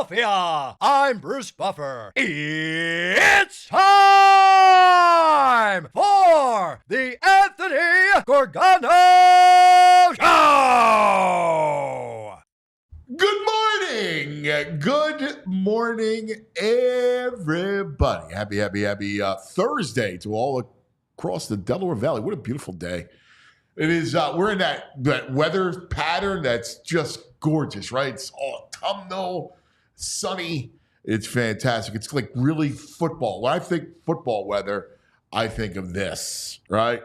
Philadelphia. I'm Bruce Buffer. It's time for the Anthony Gargano Show. Good morning. Good morning, everybody. Happy Thursday to all across the Delaware Valley. What a beautiful day. It is. We're in that weather pattern that's just gorgeous, right? It's autumnal, sunny. It's fantastic. It's like really football. When I think football weather, I think of this, right?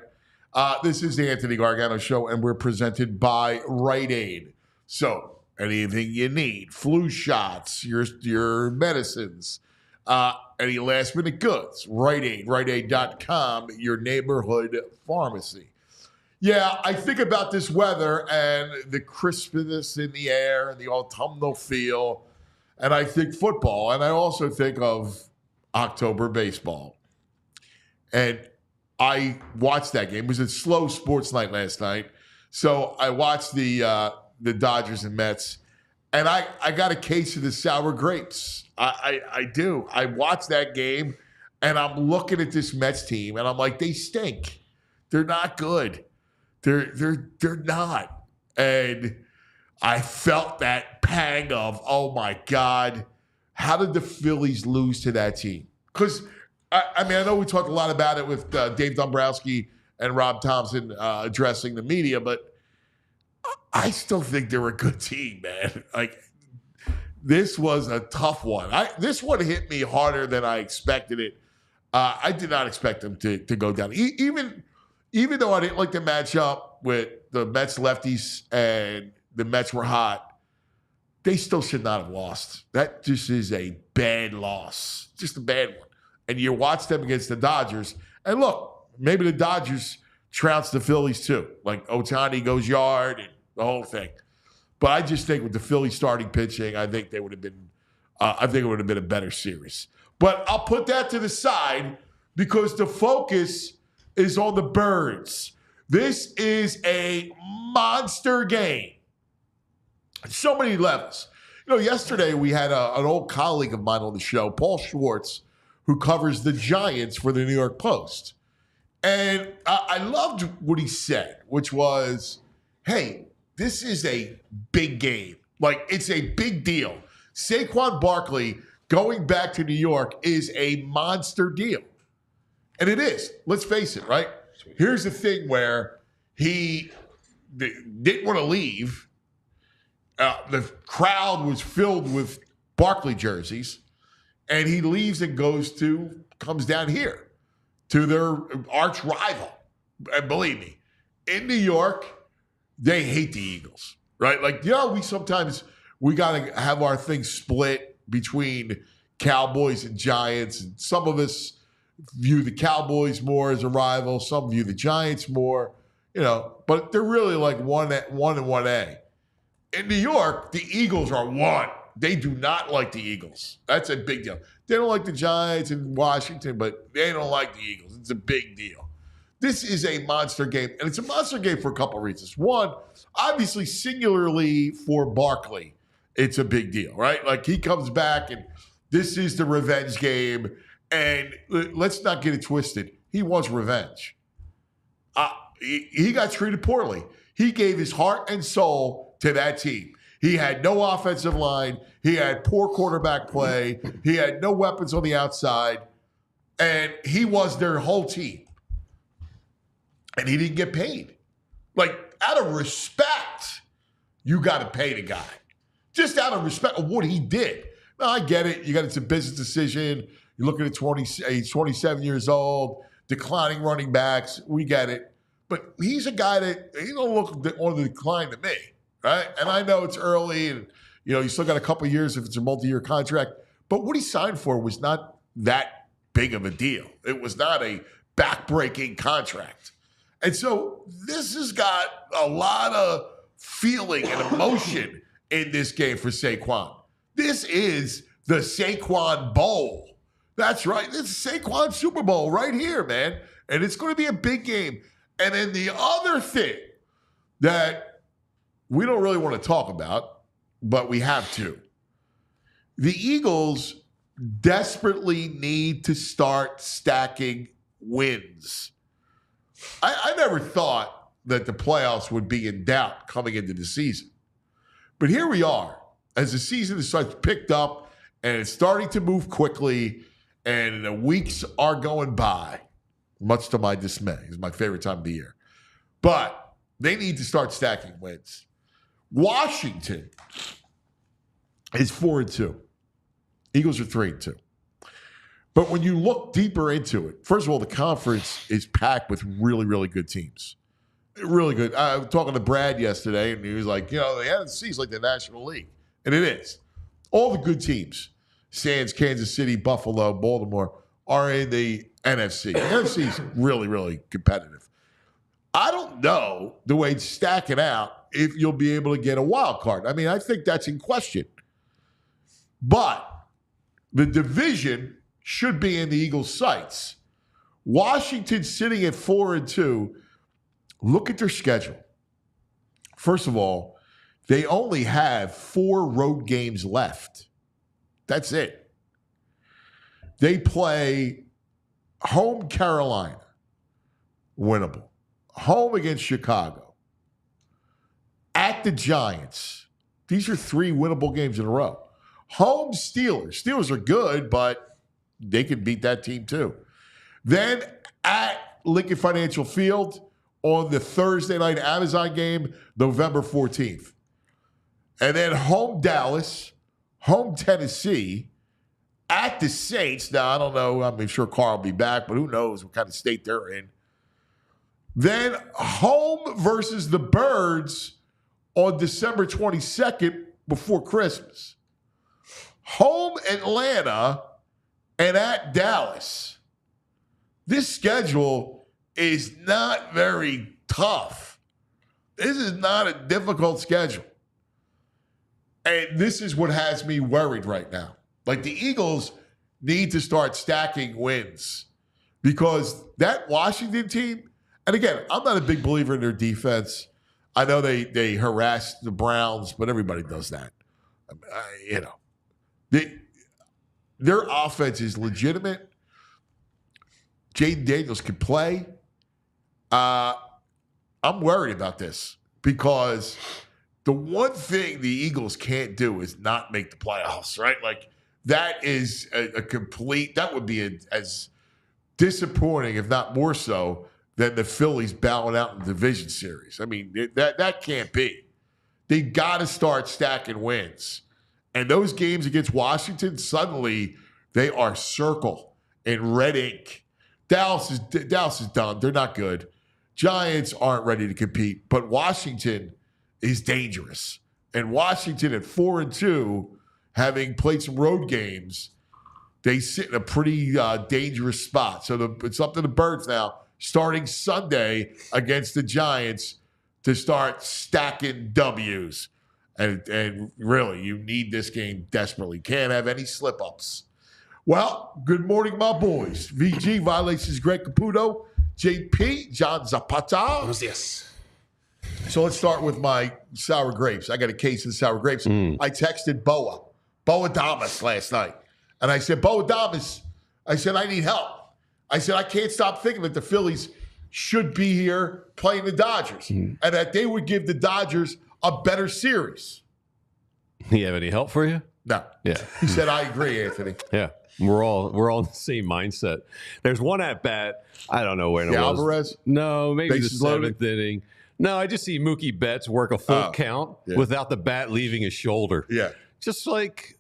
This is the Anthony Gargano Show, and we're presented by Rite Aid. So anything you need, flu shots, your medicines, any last-minute goods, Rite Aid, RiteAid.com, your neighborhood pharmacy. Yeah, I think about this weather and the crispness in the air and the autumnal feel, and I think football, and I also think of October baseball. And I watched that game. It was a slow sports night last night, so I watched the Dodgers and Mets, and I got a case of the sour grapes. I do. I watched that game, and I'm looking at this Mets team, and I'm like, they stink. They're not good. They're not. And I felt that pang of, oh my God, how did the Phillies lose to that team? Because, I know we talked a lot about it with Dave Dombrowski and Rob Thompson addressing the media, but I still think they're a good team, man. Like, this was a tough one. This one hit me harder than I expected it. I did not expect them to go down. Even though I didn't like the matchup with the Mets lefties and the Mets were hot, they still should not have lost. That just is a bad loss. Just a bad one. And you watch them against the Dodgers, and look, maybe the Dodgers trounce the Phillies too. Like Ohtani goes yard and the whole thing. But I just think with the Phillies starting pitching, I think they would have been. I think it would have been a better series. But I'll put that to the side because the focus is on the Birds. This is a monster game. So many levels. Yesterday we had an old colleague of mine on the show, Paul Schwartz, who covers the Giants for the New York Post. And I loved what he said, which was, hey, this is a big game. Like, it's a big deal. Saquon Barkley going back to New York is a monster deal. And it is. Let's face it, right? Here's the thing where he didn't want to leave. The crowd was filled with Barkley jerseys. And he leaves and comes down here to their arch rival. And believe me, in New York, they hate the Eagles, right? Like, we got to have our thing split between Cowboys and Giants. And some of us view the Cowboys more as a rival. Some view the Giants more, but they're really like one and 1A. In New York, the Eagles are one. They do not like the Eagles. That's a big deal. They don't like the Giants in Washington, but they don't like the Eagles. It's a big deal. This is a monster game, and it's a monster game for a couple of reasons. One, obviously, singularly for Barkley, it's a big deal, right? Like, he comes back, and this is the revenge game. And let's not get it twisted. He wants revenge. He got treated poorly. He gave his heart and soul to that team. He had no offensive line. He had poor quarterback play. He had no weapons on the outside. And he was their whole team. And he didn't get paid. Like, out of respect, you got to pay the guy. Just out of respect of what he did. Now, I get it. It's a business decision. You're looking at 27 years old, declining running backs. We get it. But he's a guy that he don't look on the decline to me, right? And I know it's early and, you still got a couple of years if it's a multi-year contract. But what he signed for was not that big of a deal. It was not a back-breaking contract. And so this has got a lot of feeling and emotion in this game for Saquon. This is the Saquon Bowl. That's right. This is Saquon Super Bowl right here, man. And it's going to be a big game. And then the other thing that we don't really want to talk about, but we have to. The Eagles desperately need to start stacking wins. I never thought that the playoffs would be in doubt coming into the season. But here we are, as the season has started picked up and it's starting to move quickly and the weeks are going by, much to my dismay. It's my favorite time of the year. But they need to start stacking wins. Washington is 4-2. Eagles are 3-2. But when you look deeper into it, first of all, the conference is packed with really, really good teams. Really good. I was talking to Brad yesterday, and he was like, the NFC is like the National League. And it is. All the good teams, Sands, Kansas City, Buffalo, Baltimore, are in the NFC. The NFC is really, really competitive. I don't know the way it's stacking out if you'll be able to get a wild card. I mean, I think that's in question. But the division should be in the Eagles' sights. Washington sitting at 4-2. Look at their schedule. First of all, they only have 4 road games left. That's it. They play home Carolina, winnable. Home against Chicago. At the Giants. These are 3 winnable games in a row. Home Steelers. Steelers are good, but they can beat that team too. Then at Lincoln Financial Field on the Thursday night Amazon game, November 14th. And then home Dallas, home Tennessee, at the Saints. Now, I don't know. I'm sure Carl will be back, but who knows what kind of state they're in. Then home versus the Birds on December 22nd before Christmas. Home Atlanta and at Dallas. This schedule is not very tough. This is not a difficult schedule. And this is what has me worried right now. Like, the Eagles need to start stacking wins because that Washington team, and again, I'm not a big believer in their defense. I know they harassed the Browns, but everybody does that. Their offense is legitimate. Jaden Daniels can play. I'm worried about this because the one thing the Eagles can't do is not make the playoffs, right? Like, that is a complete – that would be as disappointing, if not more so, than the Phillies bowing out in the division series. I mean, that can't be. They got to start stacking wins. And those games against Washington, suddenly they are circle in red ink. Dallas is done. They're not good. Giants aren't ready to compete. But Washington is dangerous. And Washington at 4-2, having played some road games, they sit in a pretty dangerous spot. So it's up to the Birds now, starting Sunday against the Giants, to start stacking W's. And really, you need this game desperately. Can't have any slip-ups. Well, good morning, my boys. VG, Violations, Greg Caputo, JP, John Zapata. Buenos dias. So let's start with my sour grapes. I got a case of sour grapes. I texted Boa Damas last night. And I said, Boa Damas, I said, I need help. I said, I can't stop thinking that the Phillies should be here playing the Dodgers and that they would give the Dodgers a better series. You have any help for you? No. Yeah. He said, I agree, Anthony. Yeah. We're all in the same mindset. There's one at bat. I don't know where it was. Alvarez? No, maybe Bases the loaded? 7th inning. No, I just see Mookie Betts work a full count without the bat leaving his shoulder. Yeah. Just like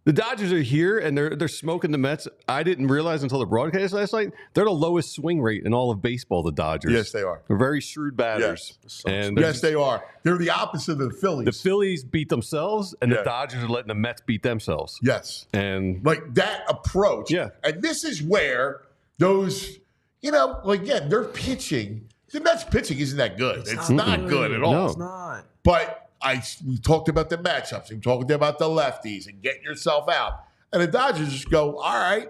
the Dodgers are here and they're smoking the Mets. I didn't realize until the broadcast last night, they're the lowest swing rate in all of baseball, the Dodgers. Yes, they are. They're very shrewd batters. Yes. And Yes, they are. They're the opposite of the Phillies. the Phillies beat themselves and the Dodgers are letting the Mets beat themselves. Yes. And Like that approach. Yeah. And this is where those, again, they're pitching. The Mets pitching isn't that good. It's not good at all. No. It's not. But we talked about the matchups. We talked about the lefties and getting yourself out. And the Dodgers just go, all right,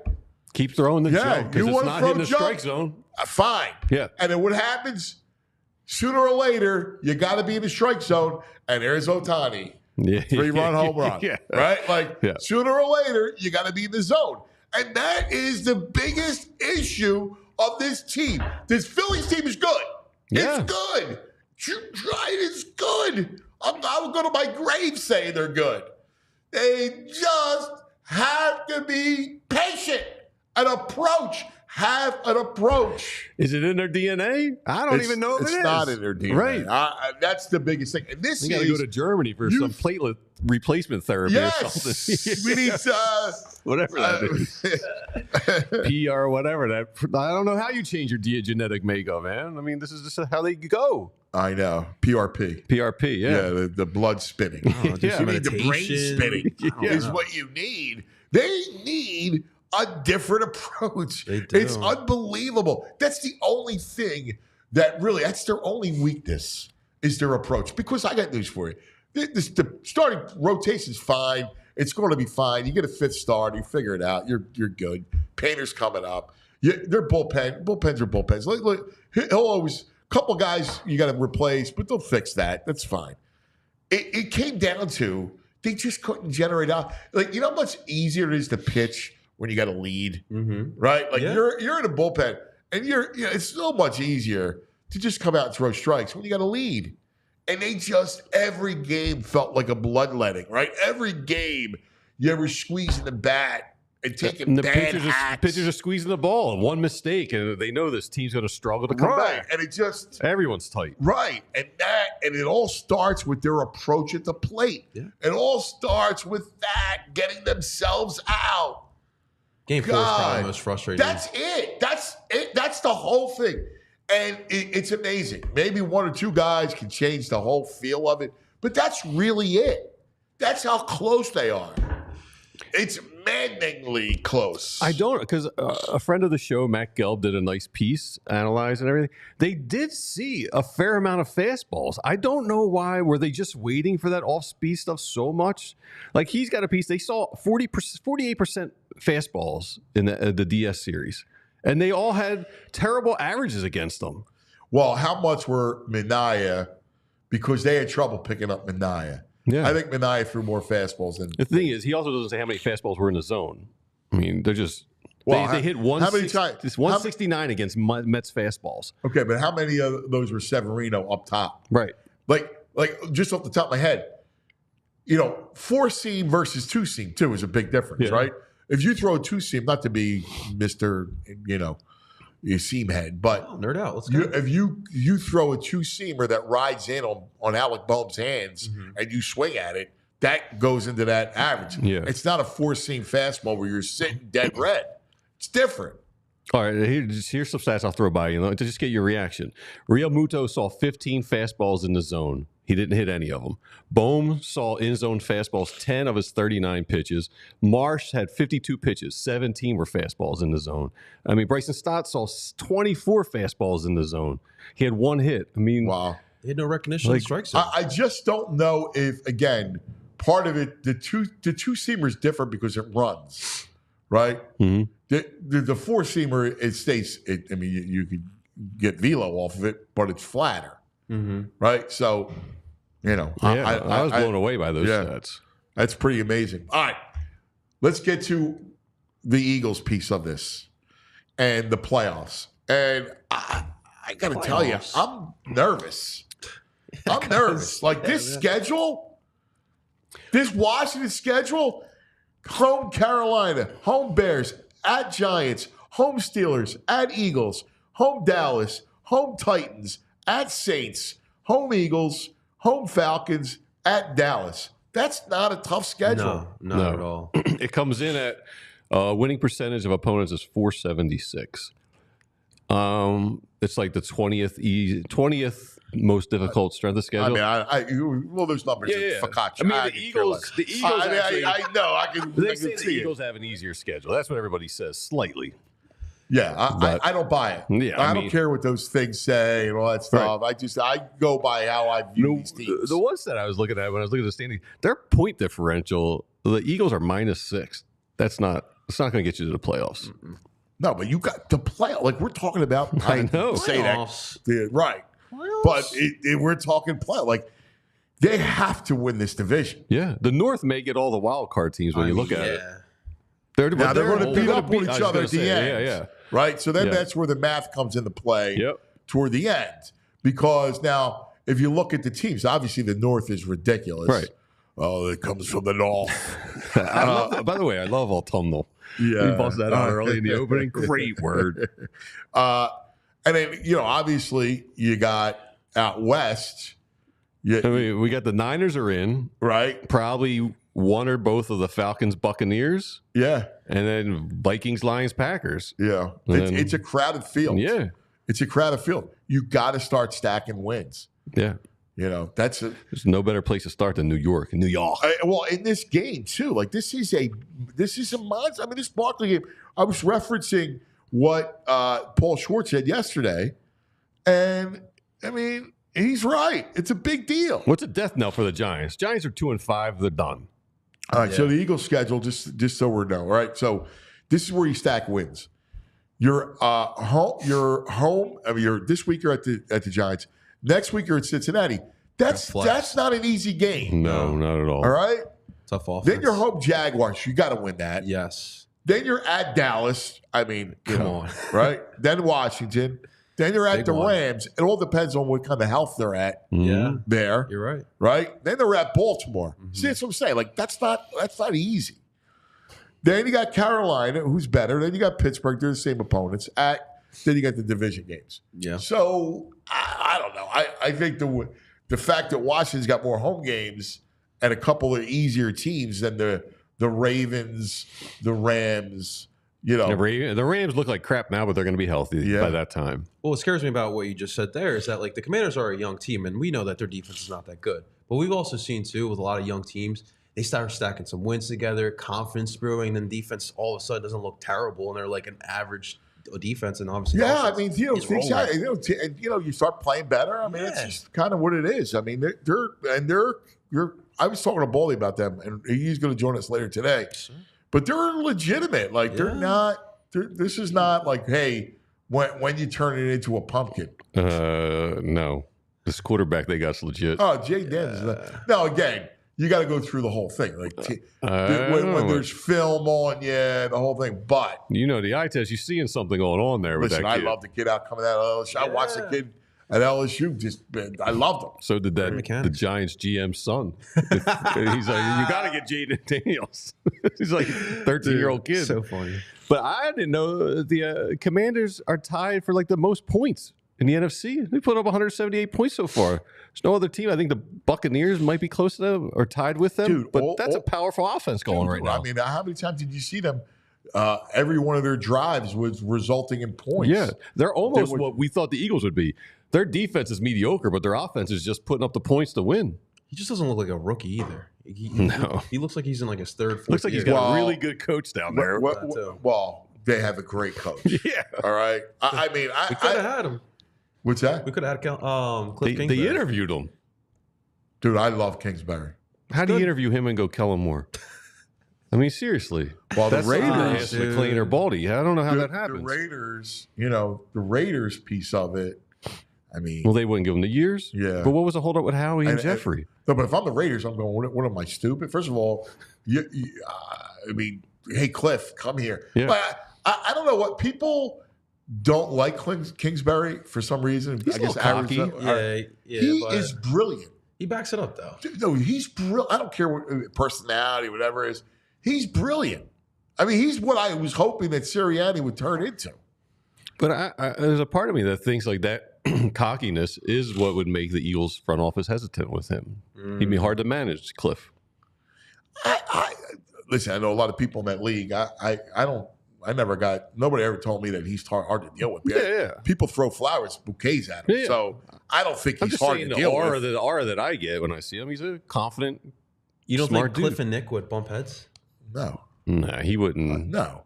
keep throwing the jump because you it's wanna not throw hitting the jump? strike zone. Fine. Yeah. And then what happens? Sooner or later, you got to be in the strike zone. And there's Ohtani 3-run home run, right? Like sooner or later, you got to be in the zone. And that is the biggest issue of this team. This Phillies team is good. Yeah. It's good. It's good. I'm going to my grave saying they're good. They just have to be patient. Have an approach. Is it in their DNA? I don't even know if it's not in their DNA. Right. That's the biggest thing. And this you got to go to Germany for some platelet replacement therapy or something. We need whatever that is. PR, whatever that. I don't know how you change your genetic makeup, man. I mean, this is just how they go. I know. PRP. PRP, yeah. Yeah, the blood spinning. You need the brain spinning is what you need. They need a different approach. It's unbelievable. That's the only thing that's their only weakness is their approach. Because I got news for you. The starting rotation's fine. It's going to be fine. You get a fifth start. You figure it out. You're good. Painter's coming up. They're bullpens are bullpens. Look, he'll always couple guys you got to replace, but they'll fix that. That's fine. It came down to they just couldn't generate out. Like, you know how much easier it is to pitch when you got a lead, right? Like you're in a bullpen, and it's so much easier to just come out and throw strikes when you got a lead. And they just every game felt like a bloodletting, right? Every game you were squeezing the bat and taking bad hacks. Pitchers are squeezing the ball, and one mistake, and they know this team's going to struggle to come back. And it just everyone's tight, right? And it all starts with their approach at the plate. Yeah. It all starts with that getting themselves out. Game 4 is probably the most frustrating. That's it. That's the whole thing. And it's amazing. Maybe one or two guys can change the whole feel of it, but that's really it. That's how close they are. It's maddeningly close. I don't, because a friend of the show, Matt Gelb, did a nice piece analyzing everything. They did see a fair amount of fastballs. I don't know why. Were they just waiting for that off-speed stuff so much? Like, he's got a piece. They saw 48% fastballs in the DS series. And they all had terrible averages against them. Well, how much were Minaya? Because they had trouble picking up Minaya. Yeah. I think Minaya threw more fastballs than. The thing is, he also doesn't say how many fastballs were in the zone. I mean, they're just. Well, they hit 169 against Mets fastballs. Okay, but how many of those were Severino up top? Right. Like just off the top of my head, 4-seam versus 2-seam too is a big difference, right? If you throw a 2-seam, not to be Mr. Your seam head, but nerd out. Let's go. If you throw a 2-seamer that rides in on Alec Boehm's hands and you swing at it, that goes into that average. Yeah. It's not a 4-seam fastball where you're sitting dead red. It's different. All right, here's some stats I'll throw by you to just get your reaction. Real Muto saw 15 fastballs in the zone. He didn't hit any of them. Boehm saw in-zone fastballs 10 of his 39 pitches. Marsh had 52 pitches. 17 were fastballs in the zone. I mean, Bryson Stott saw 24 fastballs in the zone. He had one hit. I mean, wow. He had no recognition of the strike zone. I just don't know if, again, part of it, the two-seamer is different because it runs, right? Mm-hmm. The 4-seamer, it stays. I mean, you could get velo off of it, but it's flatter. Right? So, I was blown away by those stats. That's pretty amazing. All right. Let's get to the Eagles piece of this and the playoffs. And I got to tell you, I'm nervous. I'm nervous. Like this schedule, this Washington schedule, home Carolina, home Bears, at Giants, home Steelers, at Eagles, home Dallas, home Titans, at Saints, home Eagles, home Falcons, at Dallas. That's not a tough schedule. No, not at all. It comes in at winning percentage of opponents is .476. It's like the 20th most difficult strength of schedule. I mean, those numbers are focaccia. I mean, the Eagles. I know. I can say the Eagles have an easier schedule. That's what everybody says, slightly. Yeah, I don't buy it. Yeah, I don't care what those things say and all that stuff. Right. I go by how I view these teams. The ones that I was looking at when I was looking at the standings, their point differential, the Eagles are -6. It's not going to get you to the playoffs. No, but you got the playoff. Like we're talking about. I know. Say that. Yeah, right. Playoffs. But we're talking playoff. Like They have to win this division. Yeah, the North may get all the wild card teams when you look at it. They're going to beat up on each other at the end. Yeah. Right? So then that's where the math comes into play toward the end. Because now, if you look at the teams, obviously the North is ridiculous. Right. Oh, it comes from the North. By the way, I love autumnal. Yeah. You bust that out early in the opening. Great word. And then, obviously you got out West. I mean, we got the Niners are in. Right. Probably one or both of the Falcons, Buccaneers. Yeah. And then Vikings, Lions, Packers. Yeah. It's a crowded field. Yeah. It's a crowded field. You got to start stacking wins. Yeah. There's no better place to start than New York. Well, in this game too, like this is a monster. I mean, this Barkley game. I was referencing what Paul Schwartz said yesterday, and I mean, he's right. It's a big deal. What's a death knell for the Giants? Giants are 2-5. They're done. All right. So the Eagles' schedule, just so we know. All right. So this is where you stack wins. You're home. I mean, this week you're at the Giants. Next week you're at Cincinnati. That's not an easy game. No, not at all. All right. Tough offense. Then you're home Jaguars. You got to win that. Yes. Then you're at Dallas. I mean, come on. Right? Then Washington. Then you're at the Rams. It all depends on what kind of health they're at. Yeah. There. You're right. Right? Then they're at Baltimore. See, that's what I'm saying. Like, that's not easy. Then you got Carolina, who's better. Then you got Pittsburgh. They're the same opponents. Then you got the division games. Yeah. So, I don't know. I think the fact that Washington's got more home games and a couple of easier teams than the Ravens, the Rams, The Rams look like crap now, but they're going to be healthy by that time. Well, what scares me about what you just said there is that, like, the Commanders are a young team, and we know that their defense is not that good. But we've also seen, too, with a lot of young teams, they start stacking some wins together, confidence brewing, and then defense all of a sudden doesn't look terrible, and they're like an average defense, and obviously I mean, you start playing better. I mean, it's just kind of what it is. I mean, I was talking to Baldi about them, and he's going to join us later today. Sure. But they're legitimate. Like they're not. This is not like, hey, when you turn it into a pumpkin. No, this quarterback they got's legit. Oh, Jay Daniels. No, again, you got to go through the whole thing. Like when there's film on you, the whole thing. But the eye test, you're seeing something going on there. Listen, with that I kid. love the kid out coming out of LSU. I watched the kid at LSU. I loved him. So did the Giants GM's son. He's like, you got to get Jaden Daniels. He's like a 13-year-old kid. So funny. But I didn't know the Commanders are tied for like the most points in the NFC. They put up 178 points so far. There's no other team. I think the Buccaneers might be close to them or tied with them. But that's a powerful offense going right now. I mean, how many times did you see them? Every one of their drives was resulting in points. Yeah, they're almost what we thought the Eagles would be. Their defense is mediocre, but their offense is just putting up the points to win. He just doesn't look like a rookie either. He looks like he's in like his third, fourth Looks like he's got a really good coach down there. Well, they have a great coach. Yeah. All right. I mean, we could have had him. What's that? We could have had Cliff Kingsbury. They interviewed him. Dude, I love Kingsbury. How do you interview him and go Kellen Moore? I mean, seriously. Well, the Raiders, McLane or Baldi. I don't know how that happens. The Raiders piece of it. I mean, well, they wouldn't give him the years. Yeah. But what was the holdup with Howie and Jeffrey? No, but if I'm the Raiders, I'm going, what am I, stupid? First of all, I mean, hey, Cliff, come here. Yeah. But I don't know what people don't like Kingsbury for some reason. He's I guess cocky. He is brilliant. He backs it up, though. No, he's brilliant. I don't care what personality, whatever it is. He's brilliant. I mean, he's what I was hoping that Sirianni would turn into. But there's a part of me that thinks like that cockiness is what would make the Eagles front office hesitant with him. He'd be hard to manage, Cliff. Listen, I know a lot of people in that league. Nobody ever told me that he's hard to deal with. Yeah. People throw flowers, bouquets at him. Yeah. So I don't think he's hard to deal with. The aura that I get when I see him, he's a confident, You don't smart think Cliff dude. and Nick would bump heads? No. Nah, he wouldn't. No.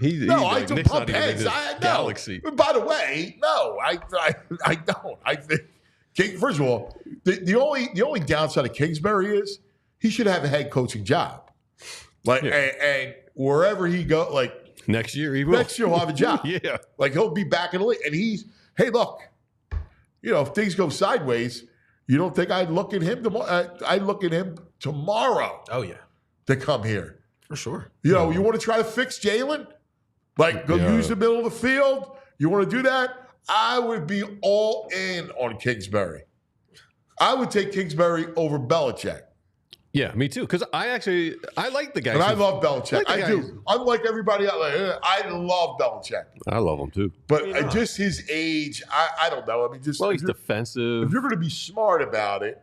I don't bump heads. Galaxy. By the way, no, I don't. I think first of all, the only downside of Kingsbury is he should have a head coaching job. And wherever he go, like next year he will. Next year he'll have a job. Yeah. Like he'll be back in the league. And hey, look, if things go sideways, You don't think I'd look at him tomorrow? I'd look at him tomorrow. Oh, yeah. To come here. For sure. You know, you want to try to fix Jalen? Like, go use the middle of the field? You want to do that? I would be all in on Kingsbury. I would take Kingsbury over Belichick. Yeah, me too. Because I like the guy. And I love Belichick. I do. Unlike everybody else, I love Belichick. I love him too. But just his age, I don't know. I mean, just he's defensive. If you're going to be smart about it,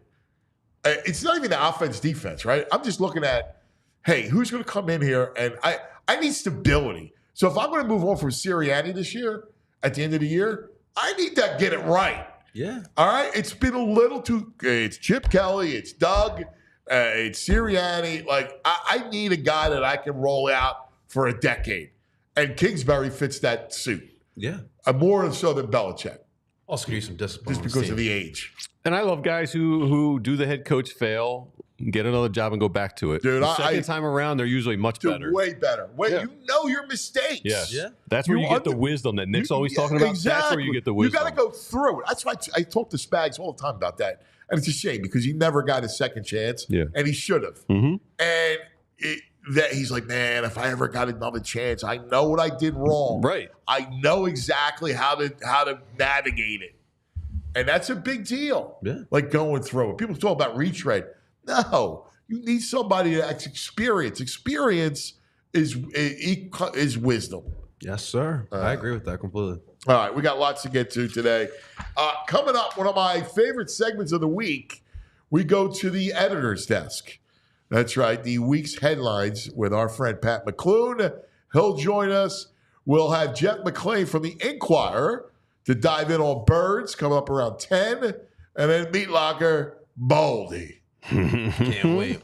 it's not even the offense defense, right? I'm just looking at, hey, who's going to come in here? And I need stability. So if I'm going to move on from Sirianni this year, at the end of the year, I need to get it right. Yeah. All right? It's been a little too – it's Chip Kelly, it's Doug, it's Sirianni. Like, I need a guy that I can roll out for a decade. And Kingsbury fits that suit. Yeah. More so than Belichick. Also give you some discipline. Just because of the age. And I love guys who do the head coach fail, get another job, and go back to it. Dude, the second time around, they're usually much better. Way better. You know your mistakes. Yes. Yeah. That's where you get the wisdom that Nick's always talking about. Exactly. That's where you get the wisdom. You got to go through it. That's why I talk to Spags all the time about that. And it's a shame because he never got a second chance. Yeah. And he should have. Mm-hmm. And he's like, man, if I ever got another chance, I know what I did wrong. Right. I know exactly how to navigate it. And that's a big deal. Yeah. Like going through it. People talk about retread. No. You need somebody that's experienced. Experience is wisdom. Yes, sir. I agree with that completely. All right, we got lots to get to today. Coming up, one of my favorite segments of the week, we go to the editor's desk. That's right, the week's headlines with our friend Pat McClone. He'll join us. We'll have Jeff McLane from the Inquirer to dive in on birds, coming up around 10. And then Meat Locker, Baldi. Can't wait.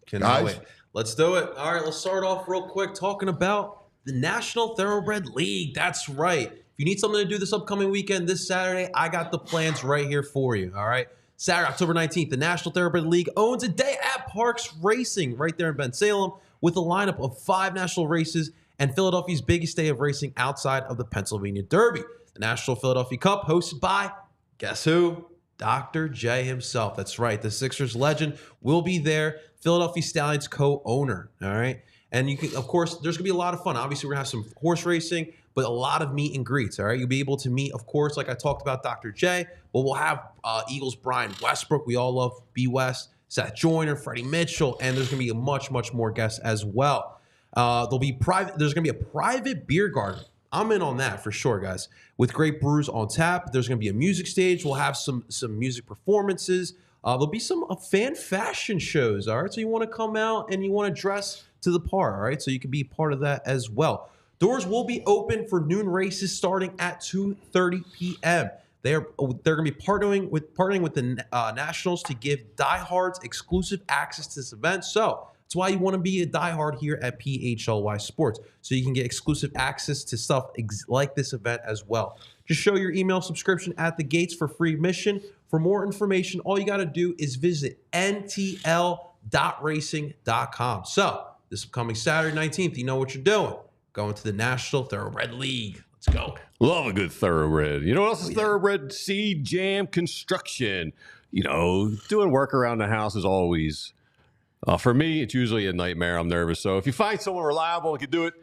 Cannot wait. Let's do it. All right, let's start off real quick talking about the National Thoroughbred League. That's right. If you need something to do this upcoming weekend, this Saturday, I got the plans right here for you. All right. Saturday, October 19th, the National Thoroughbred League owns a day at Parks Racing right there in Bensalem with a lineup of 5 national races and Philadelphia's biggest day of racing outside of the Pennsylvania Derby. The National Philadelphia Cup hosted by, guess who? Dr. J himself. That's right. The Sixers legend will be there. Philadelphia Stallions co-owner. All right. And you can, of course, there's going to be a lot of fun. Obviously, we're going to have some horse racing, but a lot of meet and greets. All right. You'll be able to meet, of course, like I talked about Dr. J, but we'll have Eagles Brian Westbrook. We all love B. West, Seth Joyner, Freddie Mitchell, and there's going to be a much more guests as well. There's going to be a private beer garden. I'm in on that for sure, guys. With great brews on tap, there's going to be a music stage. We'll have some music performances. There'll be some fan fashion shows, all right? So you want to come out and you want to dress to the part, all right? So you can be part of that as well. Doors will be open for noon races starting at 2:30 p.m. They're going to be partnering with the Nationals to give diehards exclusive access to this event. So that's why you want to be a diehard here at PHLY Sports, so you can get exclusive access to stuff like this event as well. Just show your email subscription at the gates for free admission. For more information, all you got to do is visit ntl.racing.com. So this upcoming Saturday 19th, you know what you're doing. Going to the National Thoroughbred League. Let's go. Love a good thoroughbred. You know what else is thoroughbred? C-Jam Construction. You know, doing work around the house is always... for me, it's usually a nightmare. I'm nervous. So if you find someone reliable and can do it,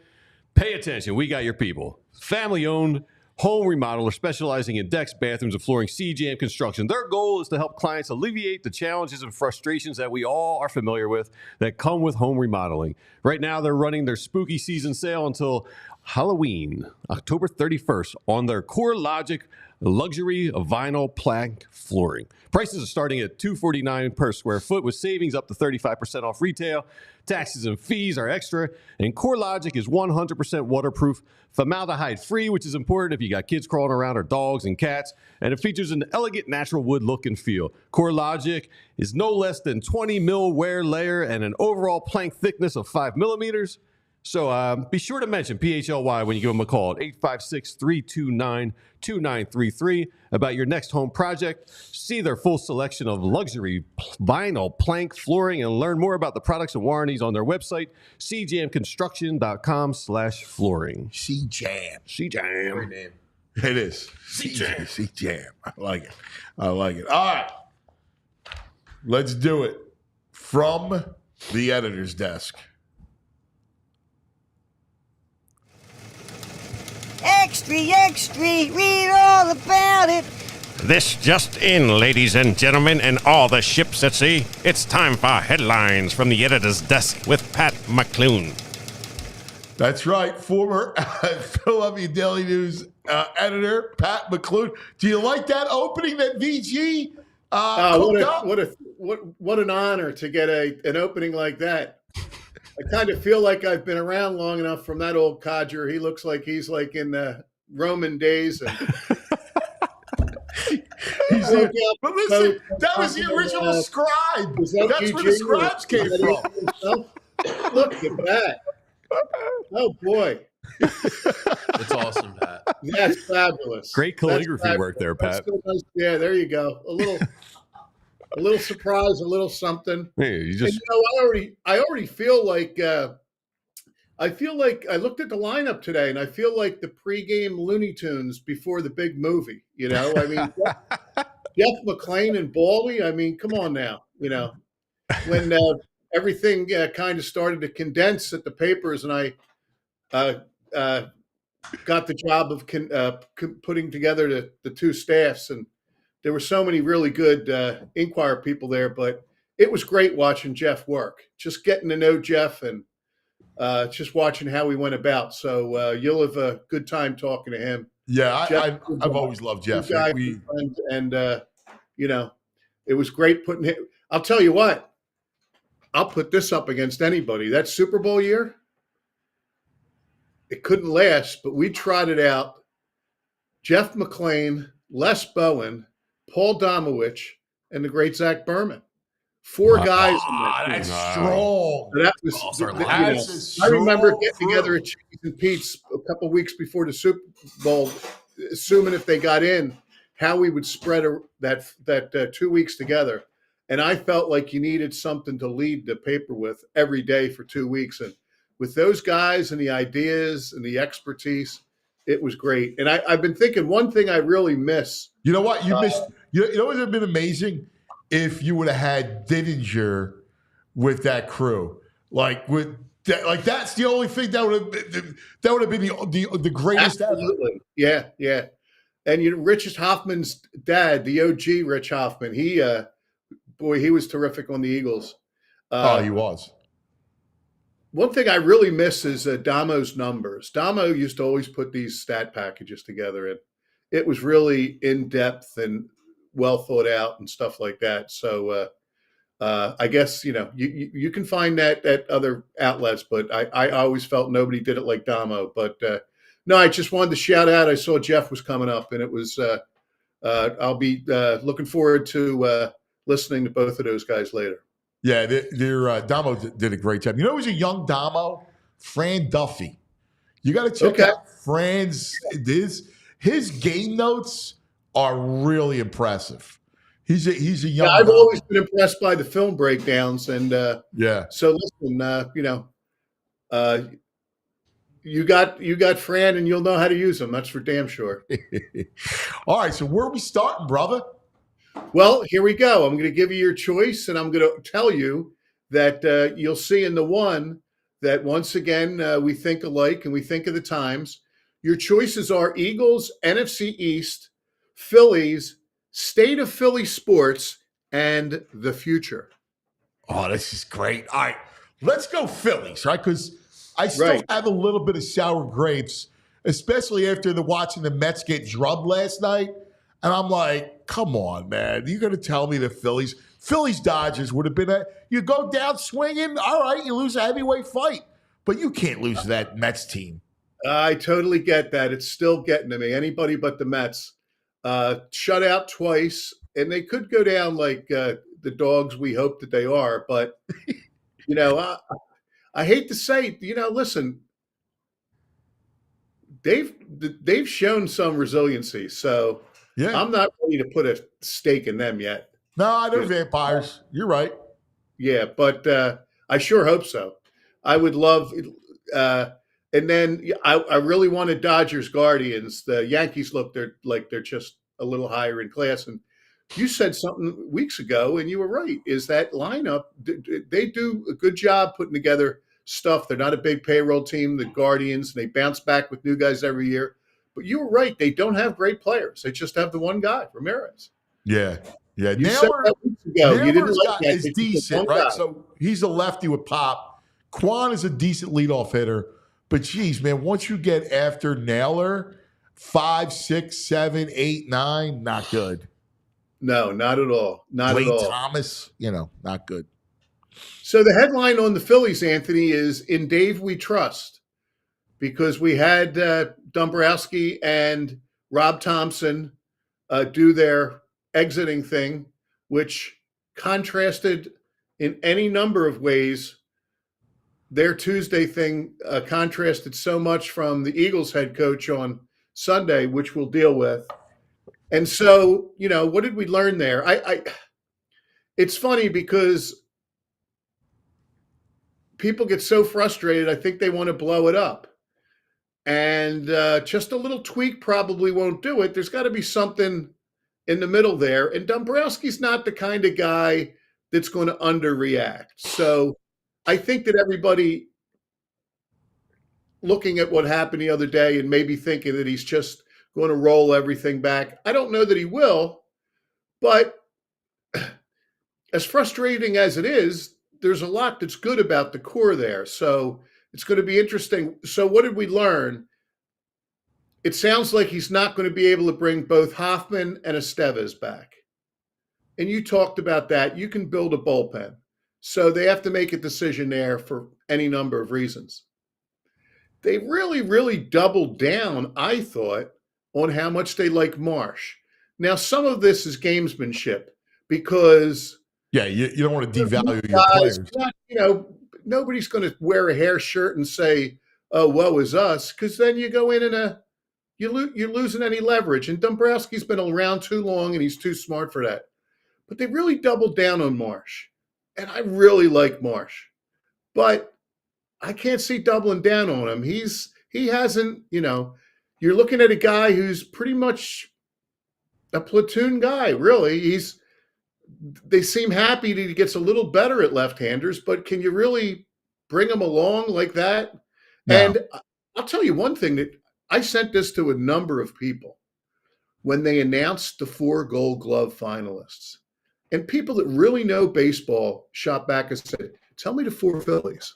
pay attention. We got your people. Family-owned home remodeler specializing in decks, bathrooms, and flooring. C-Jam Construction. Their goal is to help clients alleviate the challenges and frustrations that we all are familiar with that come with home remodeling. Right now, they're running their spooky season sale until Halloween, October 31st, on their CoreLogic luxury vinyl plank flooring. Prices are starting at $249 per square foot with savings up to 35% off retail. Taxes and fees are extra. And CoreLogic is 100% waterproof, formaldehyde-free, which is important if you got kids crawling around or dogs and cats. And it features an elegant natural wood look and feel. CoreLogic is no less than 20 mil wear layer and an overall plank thickness of 5 millimeters. So be sure to mention PHLY when you give them a call at 856-329-2933 about your next home project. See their full selection of luxury vinyl plank flooring and learn more about the products and warranties on their website, cjamconstruction.com/flooring. C-Jam. C-Jam. Great name. It is. C-Jam. C-Jam. I like it. All right. Let's do it from the editor's desk. Extra, extra, read all about it. This just in, ladies and gentlemen, and all the ships at sea. It's time for headlines from the editor's desk with Pat McClone. That's right, former Philadelphia Daily News editor Pat McClone. Do you like that opening that VG cooked up? What an honor to get an opening like that. I kind of feel like I've been around long enough from that old codger. He looks like he's like in the Roman days. And but listen, that was the original scribe. That's where the scribes came from. Look at that. Oh, boy. It's awesome, Pat. That's fabulous. Great calligraphy work there, Pat. So nice. Yeah, there you go. A little surprise, a little something. Hey, I already feel like I looked at the lineup today, and I feel like the pregame Looney Tunes before the big movie. You know, I mean, Jeff McClain and Baldi. I mean, come on now. You know, when everything kind of started to condense at the papers, and I got the job of putting together the two staffs, and there were so many really good Inquirer people there, but it was great watching Jeff work, just getting to know Jeff and just watching how he went about. So you'll have a good time talking to him. Yeah, I've always loved Jeff. And you know, it was great putting him. I'll tell you what, I'll put this up against anybody. That Super Bowl year, it couldn't last, but we trotted out Jeff McLane, Les Bowen, Paul Domowitch, and the great Zach Berman. Four guys in that team. That's strong. So that was, I remember getting together at Cheese and Pete's a couple of weeks before the Super Bowl, assuming if they got in, how we would spread that 2 weeks together. And I felt like you needed something to lead the paper with every day for 2 weeks. And with those guys and the ideas and the expertise, it was great. And I've been thinking one thing I really miss. You know what? You missed. You know what would have been amazing if you would have had Baldinger with that crew. Like that's the only thing that would have been the greatest. Absolutely. Ever. Yeah, yeah. And Rich Hoffman's dad, the OG Rich Hoffman, he was terrific on the Eagles. He was. One thing I really miss is Damo's numbers. Damo used to always put these stat packages together, and it was really in depth and well thought out and stuff like that. So I guess you can find that at other outlets, but I always felt nobody did it like Damo. But no, I just wanted to shout out. I saw Jeff was coming up, and it was. I'll be looking forward to listening to both of those guys later. Yeah, Damo did a great job. You know who's a young Damo? Fran Duffy. You got to check out Fran's. His game notes are really impressive. He's a young. Yeah, I've Damo. always been impressed by the film breakdowns, and yeah. So listen, you got Fran, and you'll know how to use them. That's for damn sure. All right, so where are we starting, brother? Well, here we go. I'm going to give you your choice, and I'm going to tell you that you'll see in the one that once again we think alike and we think of the times. Your choices are Eagles, NFC East, Phillies, State of Philly Sports, and the future. Oh, this is great. All right, let's go Phillies, right? Because I still have a little bit of sour grapes, especially after watching the Mets get drubbed last night. And I'm like, come on, man. You're going to tell me the Phillies Dodgers would have been you go down swinging. All right, you lose a heavyweight fight, but you can't lose to that Mets team. I totally get that. It's still getting to me. Anybody but the Mets. Shut out twice, and they could go down like the dogs we hope that they are. But, I hate to say, listen, they've shown some resiliency. So yeah, I'm not ready to put a stake in them yet. No, they're vampires. You're right. Yeah, but I sure hope so. I would love and then I really wanted Dodgers Guardians. The Yankees look they're just a little higher in class, and you said something weeks ago, and you were right, is that lineup, they do a good job putting together stuff. They're not a big payroll team, the Guardians. They bounce back with new guys every year. But you were right. They don't have great players. They just have the one guy, Ramirez. Yeah. Yeah. You said that weeks ago. You didn't like that. Is decent, right? So he's a lefty with pop. Quan is a decent leadoff hitter. But geez, man, once you get after Naylor, 5, 6, 7, 8, 9, not good. No, not at all. Not Wade at all. Thomas, not good. So the headline on the Phillies, Anthony, is "In Dave We Trust," because we had Dombrowski and Rob Thompson do their exiting thing, which contrasted in any number of ways. Their Tuesday thing contrasted so much from the Eagles head coach on Sunday, which we'll deal with. And so, what did we learn there? It's funny because people get so frustrated. I think they want to blow it up. And just a little tweak probably won't do it. There's got to be something in the middle there. And Dombrowski's not the kind of guy that's going to underreact. So I think that everybody looking at what happened the other day and maybe thinking that he's just going to roll everything back. I don't know that he will, but as frustrating as it is, there's a lot that's good about the core there. So it's going to be interesting. So what did we learn? It sounds like he's not going to be able to bring both Hoffman and Estevez back. And you talked about that. You can build a bullpen. So they have to make a decision there for any number of reasons. They really, really doubled down, I thought, on how much they like Marsh. Now, some of this is gamesmanship because you don't want to devalue your players. Nobody's going to wear a hair shirt and say, "Oh, woe is us," because then you go in and you're losing any leverage. And Dombrowski's been around too long, and he's too smart for that. But they really doubled down on Marsh, and I really like Marsh, but I can't see doubling down on him. He hasn't. You're looking at a guy who's pretty much a platoon guy, really. They seem happy that he gets a little better at left-handers, but can you really bring him along like that? No. And I'll tell you one thing, that I sent this to a number of people when they announced the 4 Gold Glove finalists. And people that really know baseball shot back and said, "Tell me the 4 Phillies."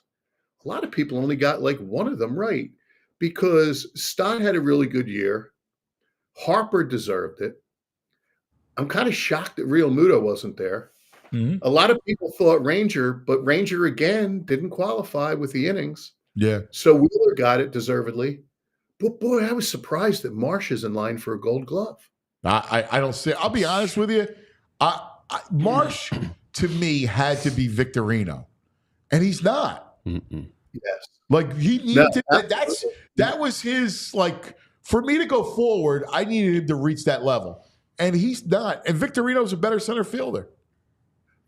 A lot of people only got like one of them right, because Stott had a really good year. Harper deserved it. I'm kind of shocked that Real Muto wasn't there. Mm-hmm. A lot of people thought Ranger, but Ranger again didn't qualify with the innings. Yeah. So Wheeler got it deservedly. But boy, I was surprised that Marsh is in line for a Gold Glove. I don't see. I'll be honest with you. Marsh to me had to be Victorino, and he's not. Mm-mm. Yes. Like he needed that was his, like, for me to go forward, I needed him to reach that level. And he's not. And Victorino's a better center fielder.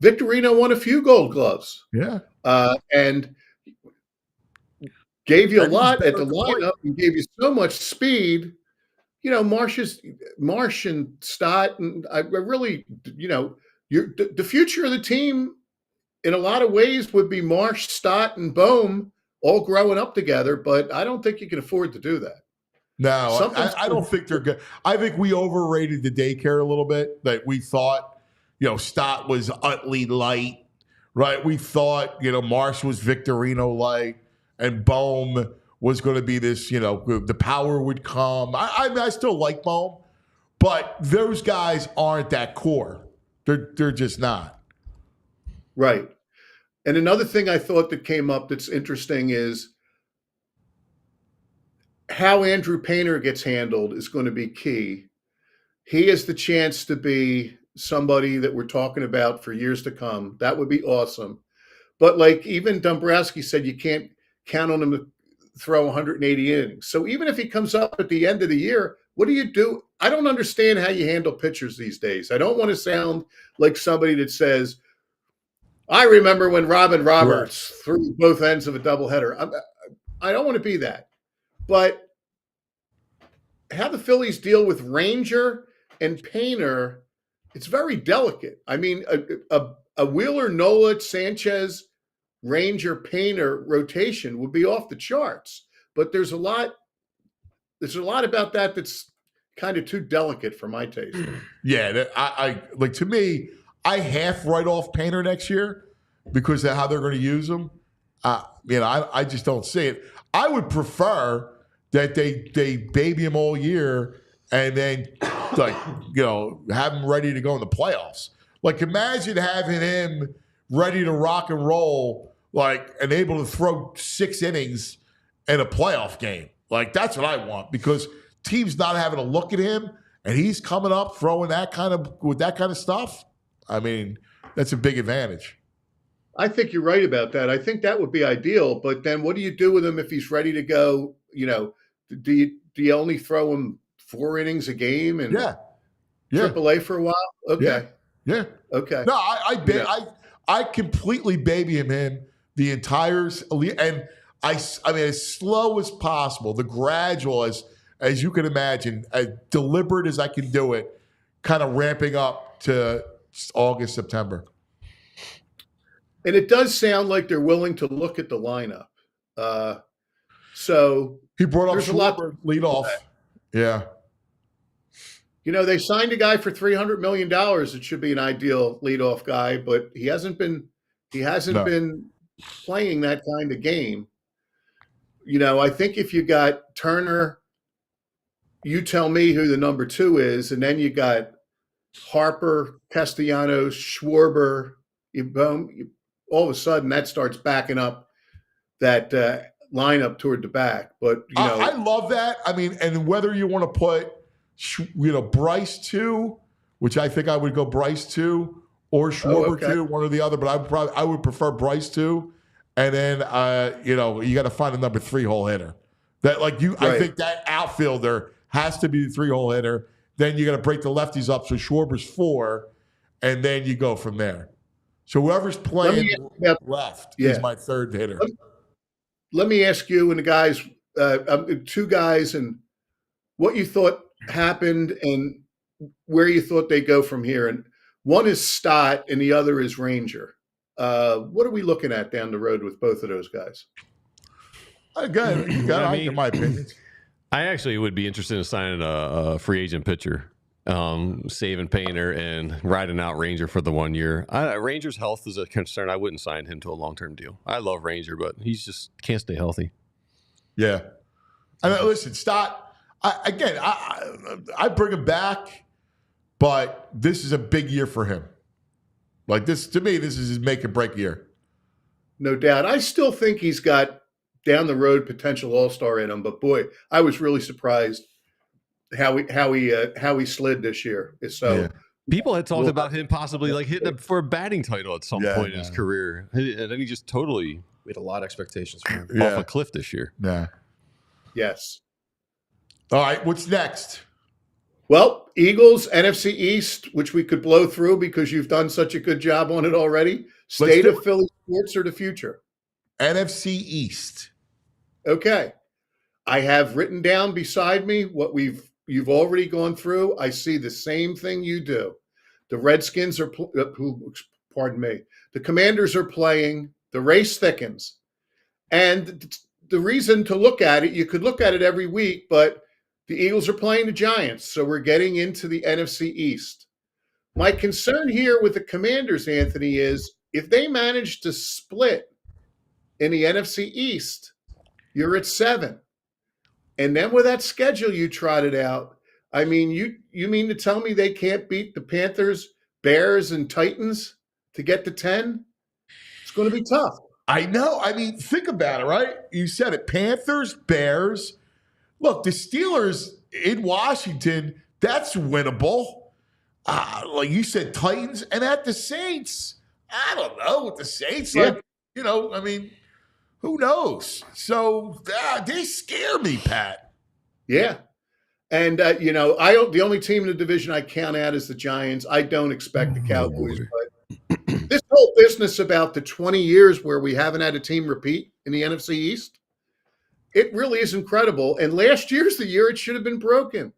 Victorino won a few Gold Gloves. Yeah. And gave you a lot at the lineup and gave you so much speed. Marsh and Stott, and I really, the future of the team in a lot of ways would be Marsh, Stott, and Bohm all growing up together, but I don't think you can afford to do that. No, I don't think they're good. I think we overrated the daycare a little bit, that we thought, Stott was Utley light, right? We thought, Marsh was Victorino light, and Bohm was going to be this, the power would come. I still like Bohm, but those guys aren't that core. They're just not. Right. And another thing I thought that came up that's interesting is how Andrew Painter gets handled is going to be key. He has the chance to be somebody that we're talking about for years to come. That would be awesome. But like even Dombrowski said, you can't count on him to throw 180 innings. So even if he comes up at the end of the year, what do you do? I don't understand how you handle pitchers these days. I don't want to sound like somebody that says, "I remember when Robin Roberts threw both ends of a doubleheader." I don't want to be that. But how the Phillies deal with Ranger and Painter it's very delicate. I mean, a Wheeler, Nola, Sanchez, Ranger, Painter rotation would be off the charts. But there's a lot about that that's kind of too delicate for my taste. Yeah, I like, to me, I half write off Painter next year because of how they're going to use him. I just don't see it. I would prefer that they baby him all year and then have him ready to go in the playoffs. Like, imagine having him ready to rock and roll, and able to throw 6 innings in a playoff game. Like, that's what I want, because teams not having to look at him and he's coming up throwing with that kind of stuff. I mean, that's a big advantage. I think you're right about that. I think that would be ideal. But then what do you do with him if he's ready to go? Do you only throw him 4 innings a game and AAA for a while? Okay. Yeah. Okay. No, I completely baby him in the entire, and I mean, as slow as possible, the gradual, as you can imagine, as deliberate as I can do it, kind of ramping up to August, September. And it does sound like they're willing to look at the lineup. So he brought up there's a lot to lead off. Yeah. They signed a guy for $300 million. It should be an ideal leadoff guy, but he hasn't been playing that kind of game. I think if you got Turner, you tell me who the number 2 is, and then you got Harper, Castellanos, Schwarber, all of a sudden that starts backing up that lineup toward the back. But I love that. I mean, and whether you want to put Bryce 2, which I think I would go Bryce 2, or Schwarber 2, one or the other, but I would prefer Bryce 2. And then you got to find a number 3 hole hitter. That I think that outfielder has to be the 3 hole hitter. Then you got to break the lefties up, so Schwarber's 4, and then you go from there. So whoever's playing left is my 3rd hitter. Let me ask you and the guys, 2 guys, and what you thought happened and where you thought they go from here. And one is Stott and the other is Ranger. What are we looking at down the road with both of those guys? In my opinion. I actually would be interested in signing a free agent pitcher, saving Painter and riding out Ranger for the 1 year. Ranger's health is a concern. I wouldn't sign him to a long-term deal. I love Ranger, but he's just can't stay healthy. Yeah. I mean, listen, Stott, I bring him back, but this is a big year for him. To me, this is his make or break year. No doubt. I still think he's got down the road potential all-star in him, but boy, I was really surprised how he slid this year. So people had talked about him possibly hitting up for a batting title at some point in his career, and then he just totally we had a lot of expectations for him. off a cliff this year. Yeah. Yes. All right, what's next? Well, Eagles, NFC East, which we could blow through because you've done such a good job on it already. State of Philly sports or the future? NFC East. Okay. I have written down beside me what you've already gone through. I see the same thing you do. The Redskins are, the Commanders are playing. The race thickens. And the reason to look at it, you could look at it every week, but the Eagles are playing the Giants, so we're getting into the NFC East. My concern here with the Commanders, Anthony, is if they manage to split in the NFC East, you're at 7. And then with that schedule you trotted out, I mean, you mean to tell me they can't beat the Panthers, Bears, and Titans to get to 10? It's going to be tough. I know. I mean, think about it, right? You said it. Panthers, Bears. Look, the Steelers in Washington, that's winnable. Like you said, Titans. And at the Saints, I don't know. With the Saints, I mean, who knows? So they scare me, Pat. Yeah. And, the only team in the division I count out is the Giants. I don't expect the Cowboys. But this whole business about the 20 years where we haven't had a team repeat in the NFC East, it really is incredible. And last year's the year it should have been broken.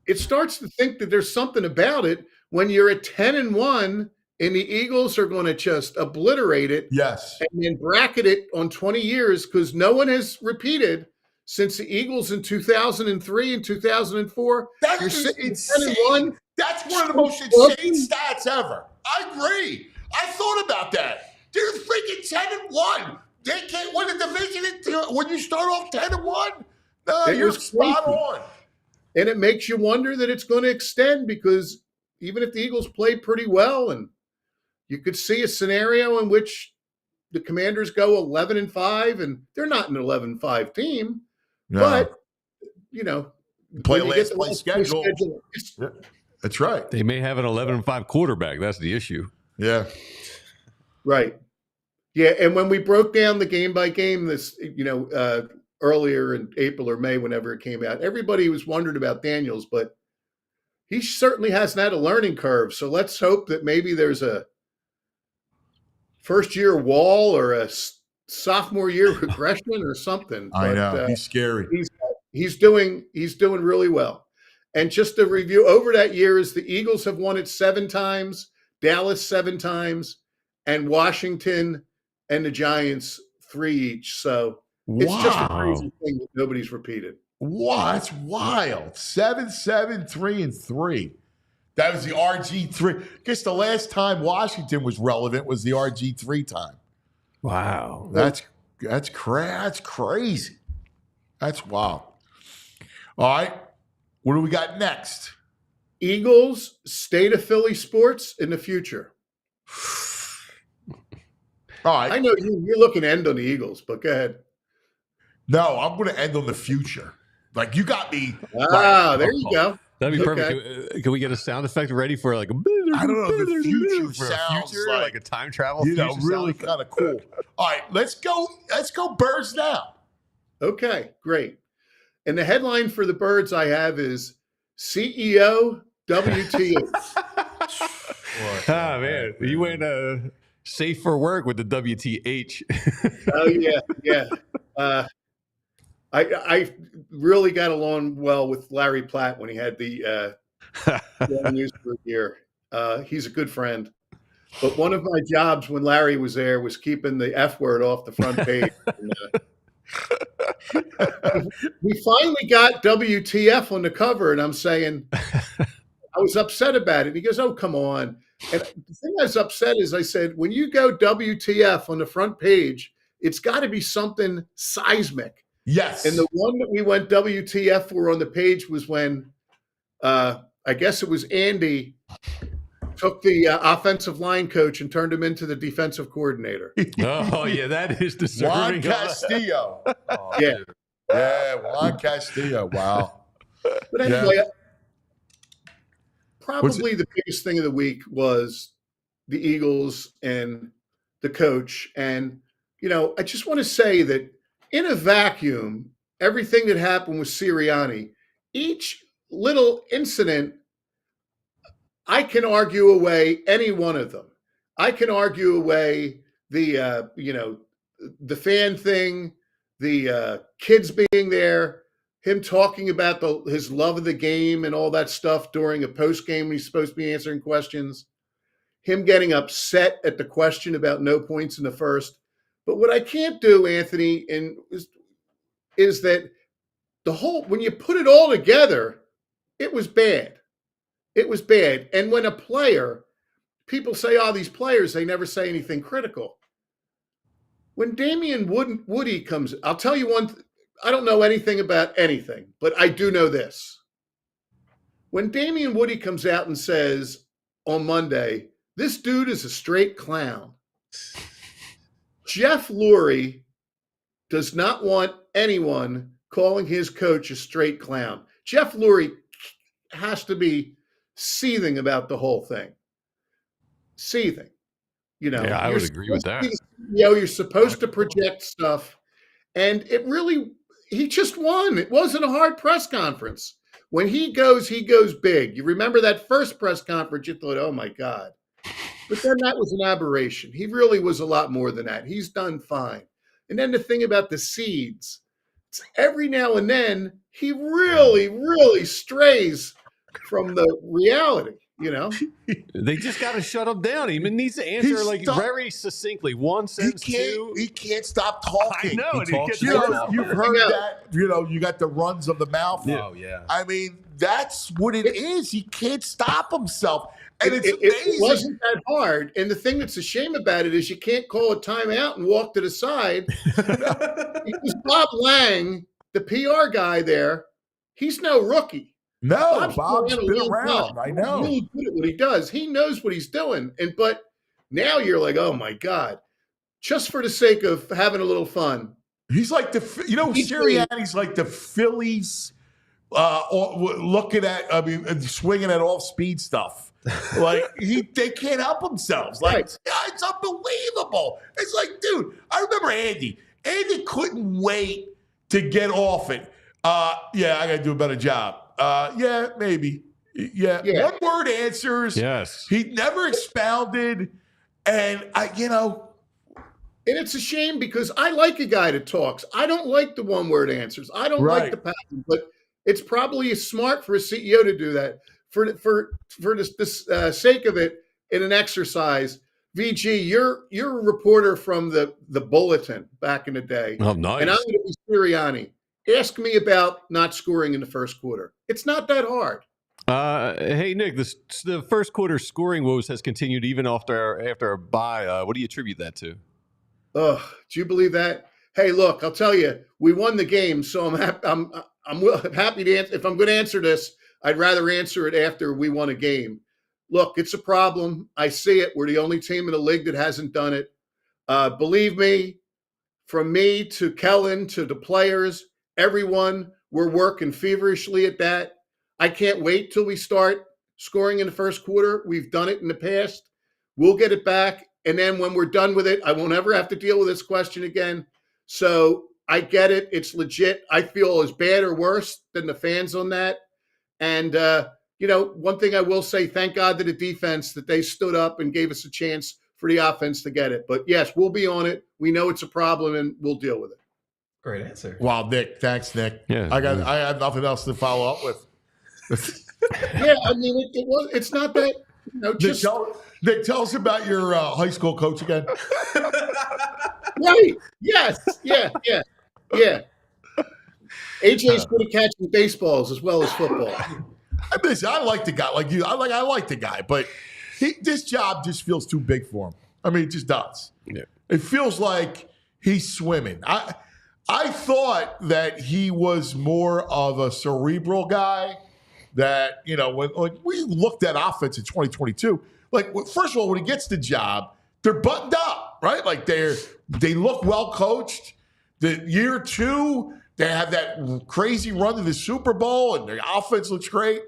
it starts to think that there's something about it when you're at 10-1 and the Eagles are going to just obliterate it Yes. and then bracket it on 20 years because no one has repeated since the Eagles in 2003 and 2004. That You're is sitting at insane. 10-1. That's one of the most insane stats ever. I agree. I thought about that. They're freaking 10-1. They can't win a division when you start off 10-1. No, It you're was spot crazy. on. And it makes you wonder that it's going to extend because even if the Eagles play pretty well, and you could see a scenario in which the Commanders go 11-5, and they're not an 11-5 team, but play a when you get last the place schedule. it's- That's right. They may have an 11-5 quarterback. That's the issue. Yeah. Right. Yeah, and when we broke down the game by game this, earlier in April or May, whenever it came out, everybody was wondering about Daniels, but he certainly hasn't had a learning curve. So let's hope that maybe there's a first-year wall or a sophomore year regression or something. I know. He's scary. He's doing really well. And just to review over that year is the Eagles have won it 7 times, Dallas 7 times, and Washington and the Giants 3 each. So it's just a crazy thing that nobody's repeated. Wow, that's wild. 7-7, 3-3. That was the RG3. I guess the last time Washington was relevant was the RG3 time. Wow. That's crazy. That's wild. All right. What do we got next? Eagles, state of Philly sports in the future. All right. I know you're looking to end on the Eagles, but go ahead. No, I'm going to end on the future. Like, you got me. There you go. That'd be Okay. perfect. Can we get a sound effect ready for like a? I don't know. The future for sounds future, like a time travel. really kind of cool. All right, let's go. Let's go Birds now. Okay, great. And the headline for the Birds I have is CEO WTF. Ah, man, you went safe for work with the WTH. Oh yeah. I really got along well with Larry Platt when he had the news for a year. He's a good friend. But one of my jobs when Larry was there was keeping the F word off the front page. And, we finally got WTF on the cover, and I'm saying I was upset about it. He goes, "Oh, come on." And the thing I was upset is I said, when you go WTF on the front page, it's got to be something seismic. Yes. And the one that we went WTF for on the page was when I guess it was Andy took the offensive line coach and turned him into the defensive coordinator. Oh yeah, that is Juan deserving. Castillo. Yeah. Yeah, Juan Castillo. Wow. But anyway, probably the biggest thing of the week was the Eagles and the coach. And, I just want to say that in a vacuum, everything that happened with Sirianni, each little incident, I can argue away any one of them. I can argue away the, the fan thing, the kids being there, him talking about his love of the game and all that stuff during a post game when he's supposed to be answering questions, him getting upset at the question about no points in the first. But what I can't do, Anthony, is that when you put it all together, it was bad. It was bad. And when a player, people say, oh, these players, they never say anything critical. When Damian Woody comes, I'll tell you one, I don't know anything about anything, but I do know this. When Damian Woody comes out and says on Monday, this dude is a straight clown, Jeff Lurie does not want anyone calling his coach a straight clown. Jeff Lurie has to be seething about the whole thing. Seething. Yeah, I would agree with that. You're supposed to project stuff. And he just won. It wasn't a hard press conference. When he goes big. You remember that first press conference, you thought, oh my God. But then that was an aberration. He really was a lot more than that. He's done fine. And then the thing about the seeds, every now and then he really, really strays from the reality, They just got to shut him down. He needs to answer very succinctly. One sentence, two. He can't stop talking. I know. And he gets You've heard that. You got the runs of the mouth. Yeah. Oh, yeah. I mean, that's what it is. He can't stop himself. And it's amazing. It wasn't that hard. And the thing that's a shame about it is you can't call a timeout and walk to the side. Because Bob Lang, the PR guy there, he's no rookie. No, Bob's been around. I know. He's really good at what he does. He knows what he's doing. But now you're like, oh my God, just for the sake of having a little fun. He's like Sirianni's like the Phillies swinging at off speed stuff. Like they can't help themselves. Like it's unbelievable. It's like, dude, I remember Andy. Andy couldn't wait to get off it. I got to do a better job. Yeah, maybe. Yeah. One word answers. Yes. He never expounded. And and it's a shame because I like a guy that talks. I don't like the one word answers. I don't like the pattern, but it's probably smart for a CEO to do that for the sake of it in an exercise. VG, you're a reporter from the Bulletin back in the day. Oh, nice. And I'm going to be Sirianni. Ask me about not scoring in the first quarter. It's not that hard. Hey, Nick, the first quarter scoring woes has continued even after a bye. What do you attribute that to? Do you believe that? Hey, look, I'll tell you, we won the game, so I'm happy to answer. If I'm going to answer this, I'd rather answer it after we won a game. Look, it's a problem. I see it. We're the only team in the league that hasn't done it. Believe me, from me to Kellen to the players, everyone, we're working feverishly at that. I can't wait till we start scoring in the first quarter. We've done it in the past. We'll get it back. And then when we're done with it, I won't ever have to deal with this question again. So I get it. It's legit. I feel as bad or worse than the fans on that. And, one thing I will say, thank God to the defense that they stood up and gave us a chance for the offense to get it. But yes, we'll be on it. We know it's a problem and we'll deal with it. Great answer. Wow, Nick. Thanks, Nick. Yeah, I have nothing else to follow up with. Yeah, I mean, it's not that, just. Nick, tell us about your high school coach again. Right. Yes. Yeah. AJ's good at catching baseballs as well as football. I like the guy like you. I like the guy, but this job just feels too big for him. I mean, it just does. Yeah. It feels like he's swimming. I thought that he was more of a cerebral guy. That when we looked at offense in 2022, first of all, when he gets the job, they're buttoned up, right? Like they look well coached. The year two, they have that crazy run to the Super Bowl, and the offense looks great.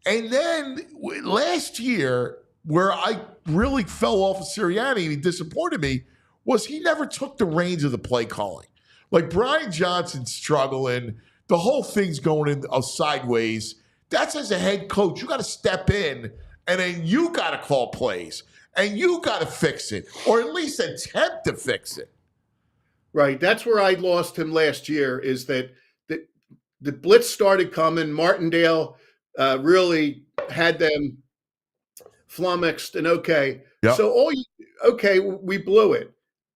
And then last year, where I really fell off of Sirianni and he disappointed me, was he never took the reins of the play calling. Like Brian Johnson's struggling, the whole thing's going in sideways. That's as a head coach, you got to step in, and then you got to call plays, and you got to fix it, or at least attempt to fix it. Right. That's where I lost him last year, is that the blitz started coming. Martindale really had them flummoxed and okay. Yep. So we blew it.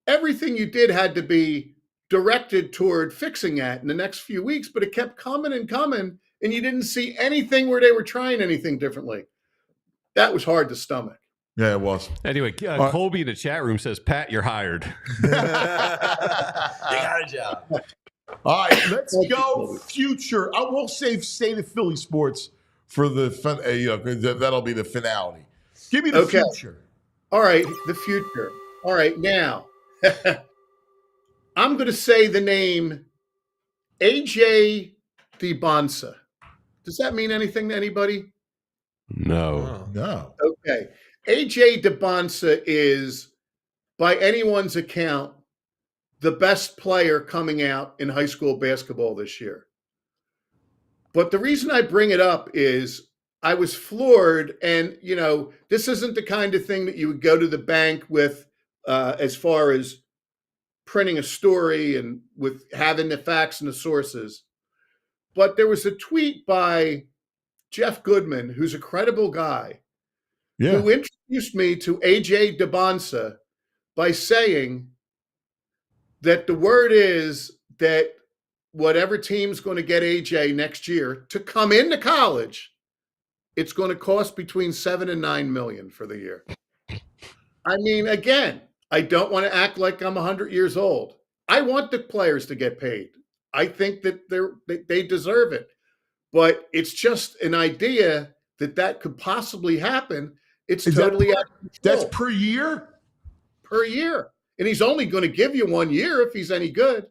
Everything you did had to be directed toward fixing that in the next few weeks, but it kept coming and coming, and you didn't see anything where they were trying anything differently. That was hard to stomach. Yeah, it was. Anyway, Colby in the chat room says, Pat, you're hired. You got a job. All right, let's go future. I will save State of Philly sports for that'll be the finality. Give me the future. All right, the future. All right, now I'm going to say the name AJ DiBonsa. Does that mean anything to anybody? No. Okay. AJ DiBonsa is, by anyone's account, the best player coming out in high school basketball this year. But the reason I bring it up is I was floored, and, this isn't the kind of thing that you would go to the bank with as far as printing a story and with having the facts and the sources. But there was a tweet by Jeff Goodman, who's a credible guy, Yeah. who introduced me to AJ DeBonsa by saying that the word is that whatever team's going to get AJ next year to come into college, it's going to cost between 7 and 9 million for the year. I mean, again, I don't want to act like I'm 100 years old. I want the players to get paid. I think that they deserve it. But it's just an idea that could possibly happen. It's totally out of control. That's per year? Per year. And he's only going to give you 1 year if he's any good.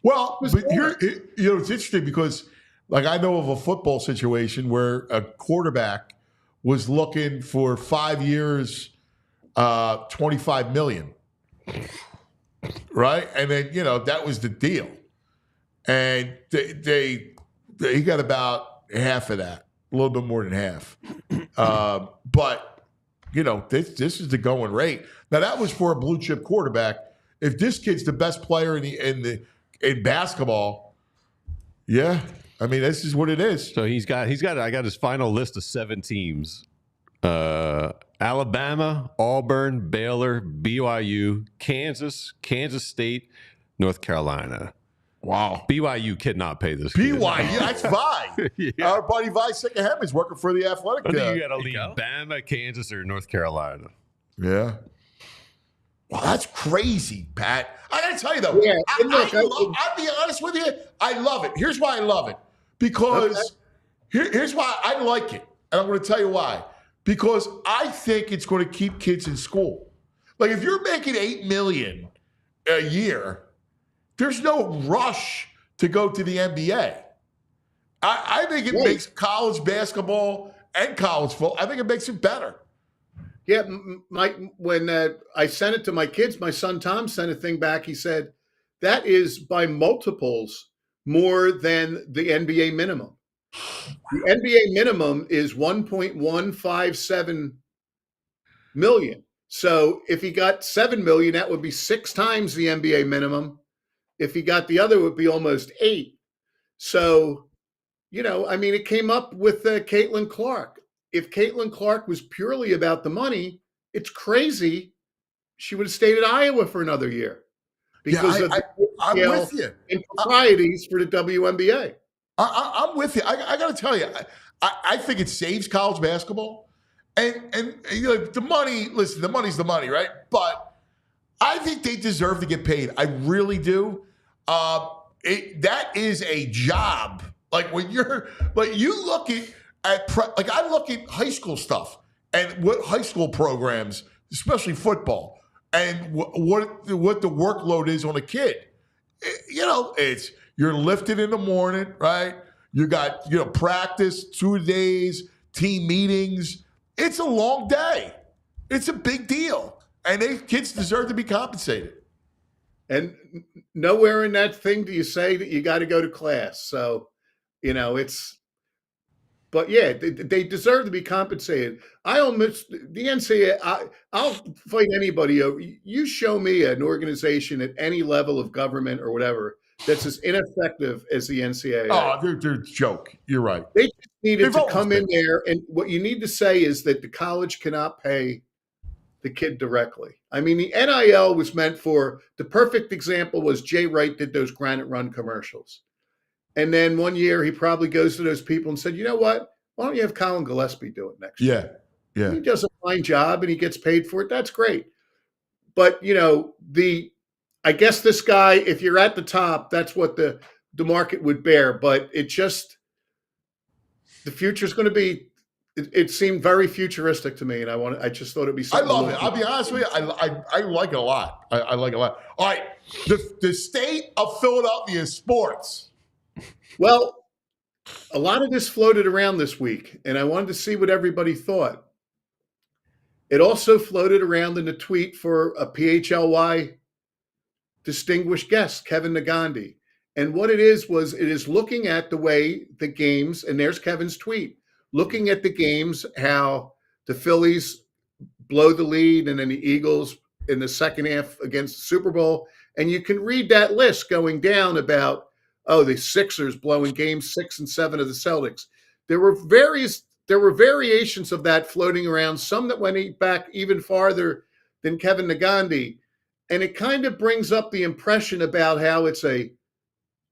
Well, but here, it's interesting because, like, I know of a football situation where a quarterback was looking for 5 years, $25 million, right? And then that was the deal, and he got about half of that, a little bit more than half. But this is the going rate. Now that was for a blue chip quarterback. If this kid's the best player in basketball, yeah, I mean this is what it is. So I got his final list of 7 teams: Alabama, Auburn, Baylor, BYU, Kansas, Kansas State, North Carolina. Wow. BYU cannot pay this. BYU, that's Vi. Yeah. Our buddy Vi Sickahem is working for the Athletic. I think you got to leave Bama, Kansas, or North Carolina. Yeah. Well, that's crazy, Pat. I got to tell you, though, Yeah, I'll be honest with you, I love it. Here's why I love it. Because here's why I like it. And I'm going to tell you why. Because I think it's going to keep kids in school. Like, if you're making $8 million a year, there's no rush to go to the NBA. I think it makes college basketball and college football, I think it makes it better. Yeah, when I sent it to my kids, my son Tom sent a thing back. He said, that is by multiples more than the NBA minimum. The NBA minimum is 1.157 million. So if he got 7 million, that would be 6 times the NBA minimum. If he got the other, it would be almost 8. So, I mean, it came up with Caitlin Clark. If Caitlin Clark was purely about the money, it's crazy. She would have stayed at Iowa for another year because of I'm with you. Improprieties for the WNBA. I'm with you. I got to tell you, I think it saves college basketball. And the money, listen, the money's the money, right? But I think they deserve to get paid. I really do. That is a job. Like when you're, like you look at I look at high school stuff and what high school programs, especially football, and what the workload is on a kid. It's you're lifted in the morning, right? You got practice 2 days, team meetings. It's a long day. It's a big deal, and kids deserve to be compensated. And nowhere in that thing do you say that you got to go to class. So, but yeah, they deserve to be compensated. I almost, the NCAA, I'll fight anybody over. You show me an organization at any level of government or whatever that's as ineffective as the NCAA. Oh, they're a joke. You're right. They just needed to come in there. And what you need to say is that the college cannot pay the kid directly. I mean, the NIL was meant for, the perfect example was Jay Wright did those Granite Run commercials. And then one year he probably goes to those people and said, you know what? Why don't you have Colin Gillespie do it next year? Yeah. He does a fine job and he gets paid for it. That's great. But, I guess this guy, if you're at the top, that's what the market would bear. But the future's going to be, it seemed very futuristic to me. And I just thought it'd be something. I love it. I'll be honest with you. I like it a lot. I like it a lot. All right. The state of Philadelphia sports. Well, a lot of this floated around this week, and I wanted to see what everybody thought. It also floated around in the tweet for a PHLY distinguished guest, Kevin Nagandi. And what it is looking at the way the games, and there's Kevin's tweet, looking at the games, how the Phillies blow the lead and then the Eagles in the second half against the Super Bowl. And you can read that list going down about, the Sixers blowing games 6 and 7 of the Celtics. There were variations of that floating around, some that went back even farther than Kevin Nagandi. And it kind of brings up the impression about how it's a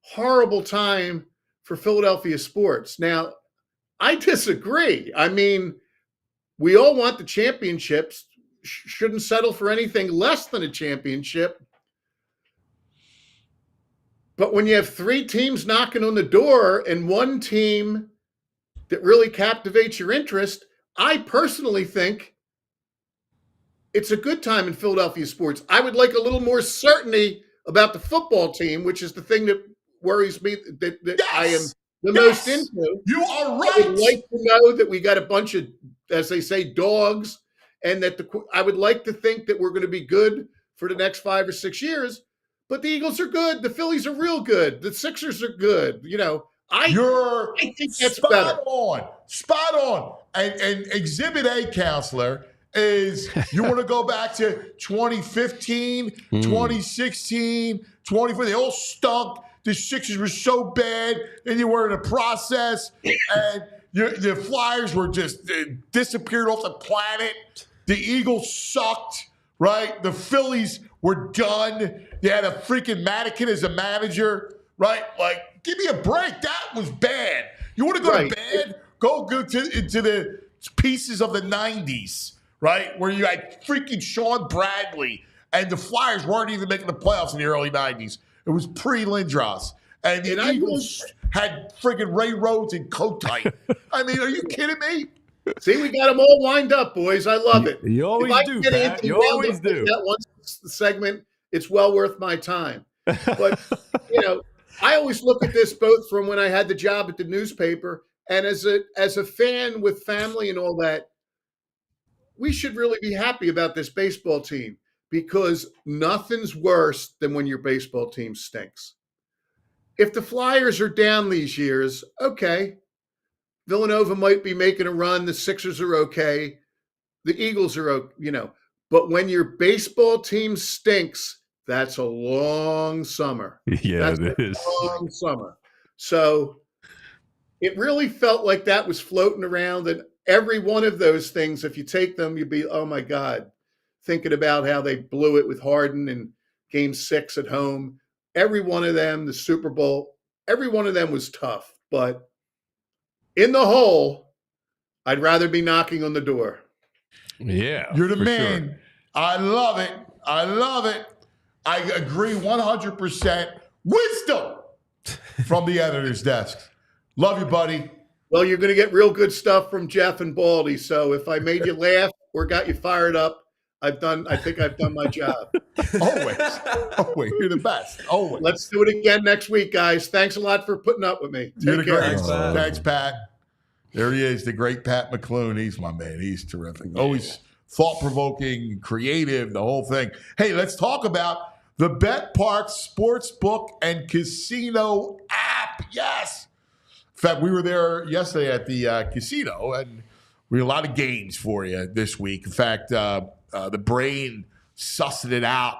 horrible time for Philadelphia sports. Now, I disagree. I mean, we all want the championships, shouldn't settle for anything less than a championship. But when you have 3 teams knocking on the door and one team that really captivates your interest, I personally think it's a good time in Philadelphia sports. I would like a little more certainty about the football team, which is the thing that worries me, that yes, I am the most into. You are right. I would like to know that we got a bunch of, as they say, dogs, and that I would like to think that we're going to be good for the next 5 or 6 years. But the Eagles are good. The Phillies are real good. The Sixers are good. You know, I think that's better. Spot on. And Exhibit A, counselor, is you want to go back to 2015, 2016, 24. They all stunk. The Sixers were so bad, and you were in a process, and the Flyers were just disappeared off the planet. The Eagles sucked, right? The Phillies were done. They had a freaking mannequin as a manager, right? Like, give me a break. That was bad. You want to go to bed? Go into the pieces of the 90s, right? Where you had freaking Sean Bradley, and the Flyers weren't even making the playoffs in the early 90s. It was pre-Lindros. And the Eagles had friggin' Ray Rhodes and Kotite. I mean, are you kidding me? See, we got them all lined up, boys. I love it. You always do, Pat. You always do. That one segment, it's well worth my time. But, you know, I always look at this both from when I had the job at the newspaper and as a fan with family and all that. We should really be happy about this baseball team, because nothing's worse than when your baseball team stinks. If the Flyers are down these years, okay. Villanova might be making a run. The Sixers are okay. The Eagles are, you know. But when your baseball team stinks, that's a long summer. Yeah, it is. Long summer. So it really felt like that was floating around. And every one of those things, if you take them, you'd be, oh, my God, thinking about how they blew it with Harden in Game 6 at home. Every one of them, the Super Bowl, every one of them was tough. But in the whole, I'd rather be knocking on the door. Yeah. You're the man. Sure. I love it. I love it. I agree 100%. Wisdom from the editor's desk. Love you, buddy. Well, you're going to get real good stuff from Jeff and Baldi. So if I made you laugh or got you fired up, I think I've done my job. Always. You're the best. Always. Let's do it again next week, guys. Thanks a lot for putting up with me. You're the great. Thanks, Pat. There he is, the great Pat McClone. He's my man. He's terrific. Yeah. Always thought-provoking, creative, the whole thing. Hey, let's talk about the BetParx Sportsbook and Casino app. Yes. In fact, we were there yesterday at the casino, and we had a lot of games for you this week. In fact, the brain sussing it out.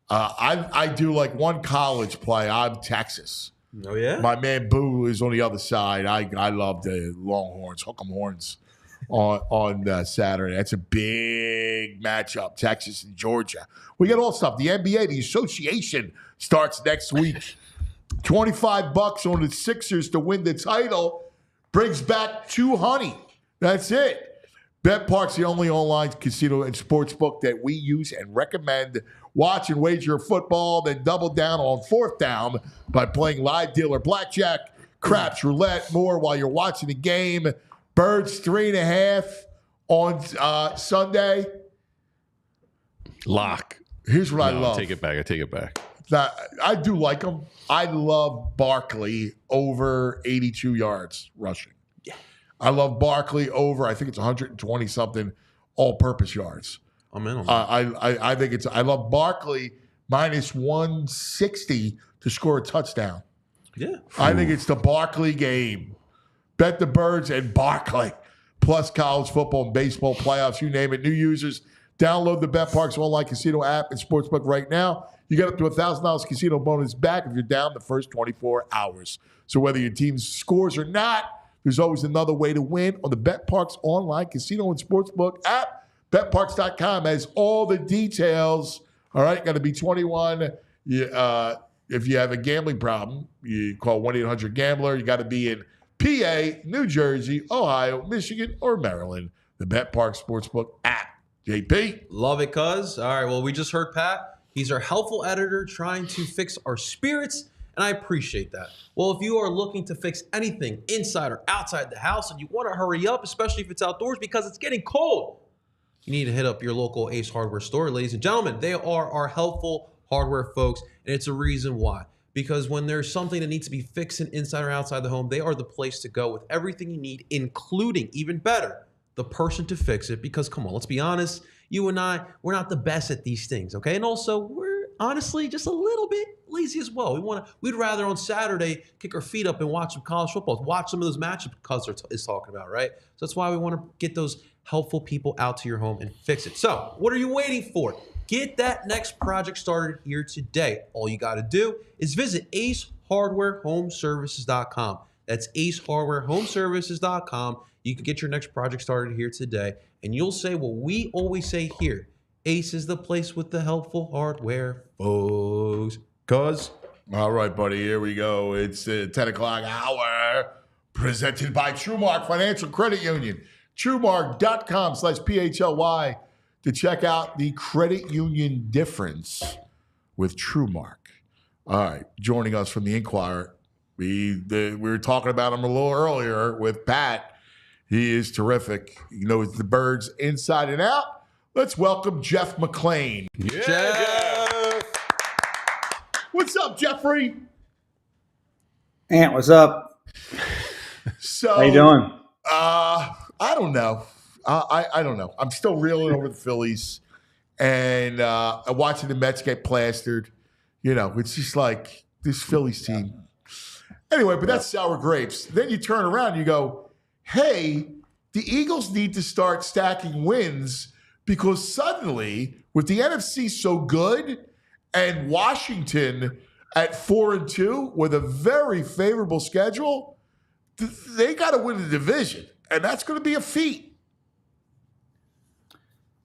I do like one college play. I'm Texas. Oh, yeah? My man Boo is on the other side. I love the Longhorns, Hook 'em Horns on Saturday. That's a big matchup, Texas and Georgia. We got all stuff. The NBA, the association starts next week. $25 on the Sixers to win the title brings back $200. That's it. BetParx, the only online casino and sportsbook that we use and recommend. Watch and wager football, then double down on fourth down by playing live dealer blackjack, craps, roulette, more while you're watching the game. Birds 3.5 on Sunday. Lock. Here's what I love. I take it back. I do like them. I love Barkley over 82 yards rushing. Yeah. I love Barkley over, I think it's 120-something all-purpose yards. I'm in on that. I think I love Barkley minus 160 to score a touchdown. Yeah. I think it's the Barkley game. Bet the Birds and Barkley. Plus college football and baseball playoffs, you name it. New users, download the BetParx online casino app and sportsbook right now. You get up to $1,000 casino bonus back if you're down the first 24 hours. So whether your team scores or not, There's always another way to win on the BetParks online casino and sportsbook app. BetParks.com has all the details. All right, got to be 21. If you have a gambling problem, you call 1-800-GAMBLER. You got to be in PA, New Jersey, Ohio, Michigan, or Maryland. The BetParks Sportsbook app. JP? Love it, cuz. All right, well, we just heard Pat. He's our helpful editor trying to fix our spirits, and I appreciate that. Well, if you are looking to fix anything inside or outside the house and you want to hurry up, especially if it's outdoors because it's getting cold, you need to hit up your local Ace Hardware store, ladies and gentlemen. They are our helpful hardware folks, and it's a reason why. Because when there's something that needs to be fixed inside or outside the home, they are the place to go with everything you need, including, even better, the person to fix it. Because, come on, let's be honest, you and I, we're not the best at these things, okay? And also, we're honestly just a little bit lazy as well. We'd rather on Saturday kick our feet up and watch some college football, watch some of those matchups Cuz is talking about, right? So that's why we want to get those helpful people out to your home and fix it. So what are you waiting for? Get that next project started here today. All you got to do is visit acehardwarehomeservices.com. That's acehardwarehomeservices.com. You can get your next project started here today, and you'll say what we always say here. Ace is the place with the helpful hardware, folks. Cuz. All right, buddy, here we go. It's the 10 o'clock hour presented by TrueMark Financial Credit Union. TrueMark.com/PHLY to check out the credit union difference with TrueMark. All right, joining us from the Inquirer, we were talking about him a little earlier with Pat. He is terrific. He knows the birds inside and out. Let's welcome Jeff McLane. Yeah, Jeff. What's up, Jeffrey? Ant, what's up? So, how you doing? I don't know. I don't know. I'm still reeling over the Phillies, and watching the Mets get plastered. You know, it's just like this Phillies team. Anyway, but that's sour grapes. Then you turn around and you go, hey, the Eagles need to start stacking wins because suddenly, with the NFC so good and Washington at 4-2 with a very favorable schedule, they got to win the division, and that's going to be a feat.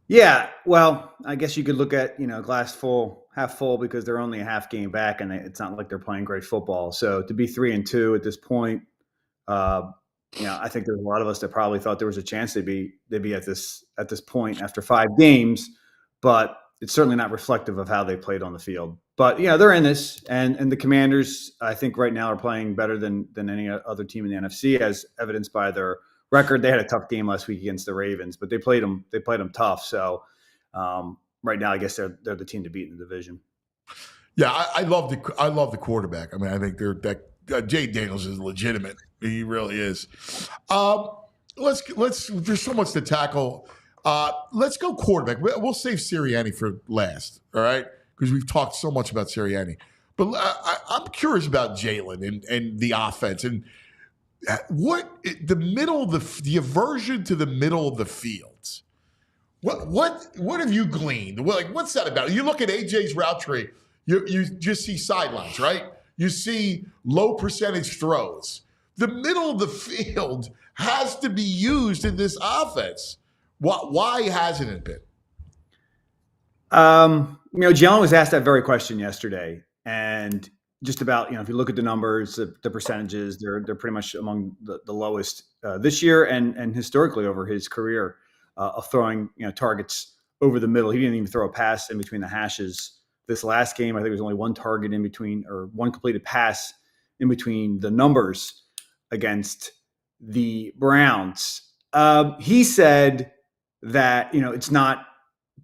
Yeah, well, I guess you could look at, glass full, half full, because they're only a half game back, and it's not like they're playing great football. So to be 3-2 at this point, I think there's a lot of us that probably thought there was a chance they'd be at this point after 5 games, but it's certainly not reflective of how they played on the field. But they're in this, and the Commanders, I think right now are playing better than any other team in the NFC, as evidenced by their record. They had a tough game last week against the Ravens, but they played them tough. So right now, I guess they're the team to beat in the division. Yeah, I love the quarterback. I mean, I think Jay Daniels is legitimate. He really is. Let's. There's so much to tackle. Let's go quarterback. We'll save Sirianni for last. All right, because we've talked so much about Sirianni. But I'm curious about Jalen and the offense and what the aversion to the middle of the field. What have you gleaned? What's that about? You look at AJ's route tree. You just see sidelines, right? You see low percentage throws. The middle of the field has to be used in this offense. Why hasn't it been? Jalen was asked that very question yesterday, and just about, if you look at the numbers, the percentages, they're pretty much among the lowest this year and historically over his career of throwing targets over the middle. He didn't even throw a pass in between the hashes this last game. I think there was only one target in between, or one completed pass in between the numbers against the Browns. He said that it's not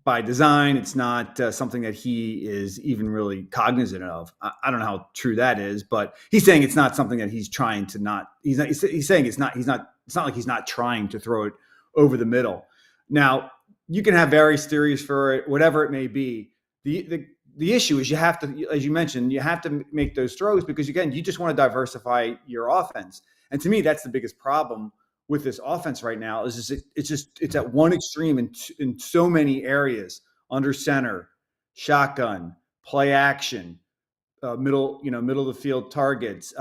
by design. It's not something that he is even really cognizant of. I don't know how true that is, but he's saying it's not something that he's trying to not. He's saying it's not. It's not like he's not trying to throw it over the middle. Now you can have various theories for it, whatever it may be. The issue is you have to, as you mentioned, you have to make those throws because again, you just want to diversify your offense. And to me, that's the biggest problem with this offense right now is it's at one extreme in so many areas: under center, shotgun, play action, middle of the field targets.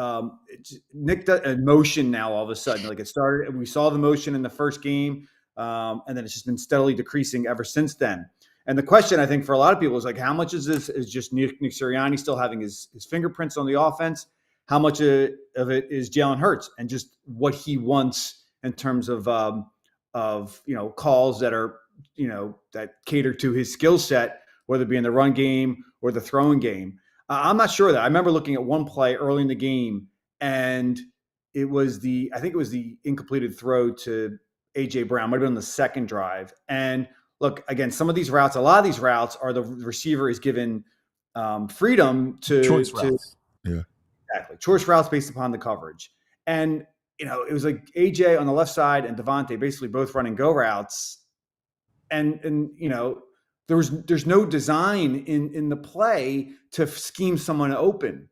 Nick motion now all of a sudden. Like it started, we saw the motion in the first game, and then it's just been steadily decreasing ever since then. And the question I think for a lot of people is like, how much is this is just Nick Sirianni still having his fingerprints on the offense? How much of it is Jalen Hurts and just what he wants in terms of calls that are that cater to his skill set, whether it be in the run game or the throwing game. I'm not sure that. I remember looking at one play early in the game, and it was the incompleted throw to A.J. Brown. Might have been on the second drive. And look, again, a lot of these routes are the receiver is given freedom to choice routes. Yeah, exactly, choice routes based upon the coverage. And it was like A.J. on the left side and Devontae basically both running go routes, and there's no design in the play to scheme someone open.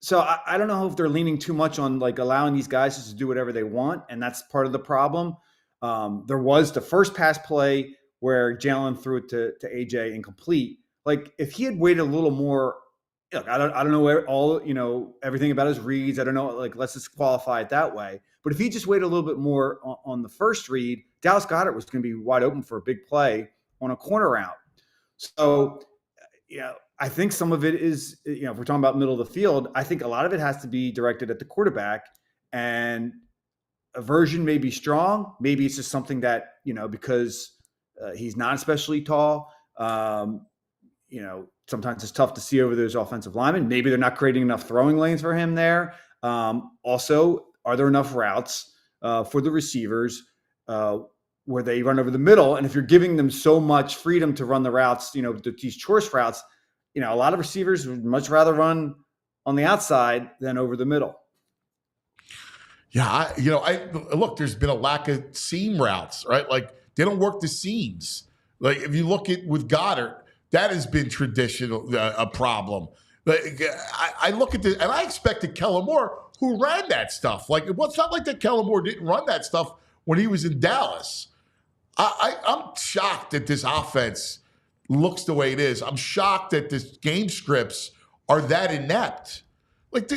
So I don't know if they're leaning too much on like allowing these guys just to do whatever they want, and that's part of the problem. There was the first pass play where Jalen threw it to AJ incomplete. Like if he had waited a little more, look, I don't know everything about his reads. I don't know, like let's just qualify it that way. But if he just waited a little bit more on the first read, Dallas Goedert was going to be wide open for a big play on a corner route. So, I think some of it is, if we're talking about middle of the field, I think a lot of it has to be directed at the quarterback, and aversion may be strong. Maybe it's just something that, because he's not especially tall, sometimes it's tough to see over those offensive linemen. Maybe they're not creating enough throwing lanes for him there. Also, are there enough routes for the receivers where they run over the middle? And if you're giving them so much freedom to run the routes, these choice routes, a lot of receivers would much rather run on the outside than over the middle. Yeah, look, there's been a lack of seam routes, right? Like they don't work the seams. Like if you look at with Goddard, that has been traditional a problem. Like, I look at this and I expected Kellen Moore, who ran that stuff. Like it's not like that Kellen Moore didn't run that stuff when he was in Dallas. I'm shocked that this offense looks the way it is. I'm shocked that this game scripts are that inept. That's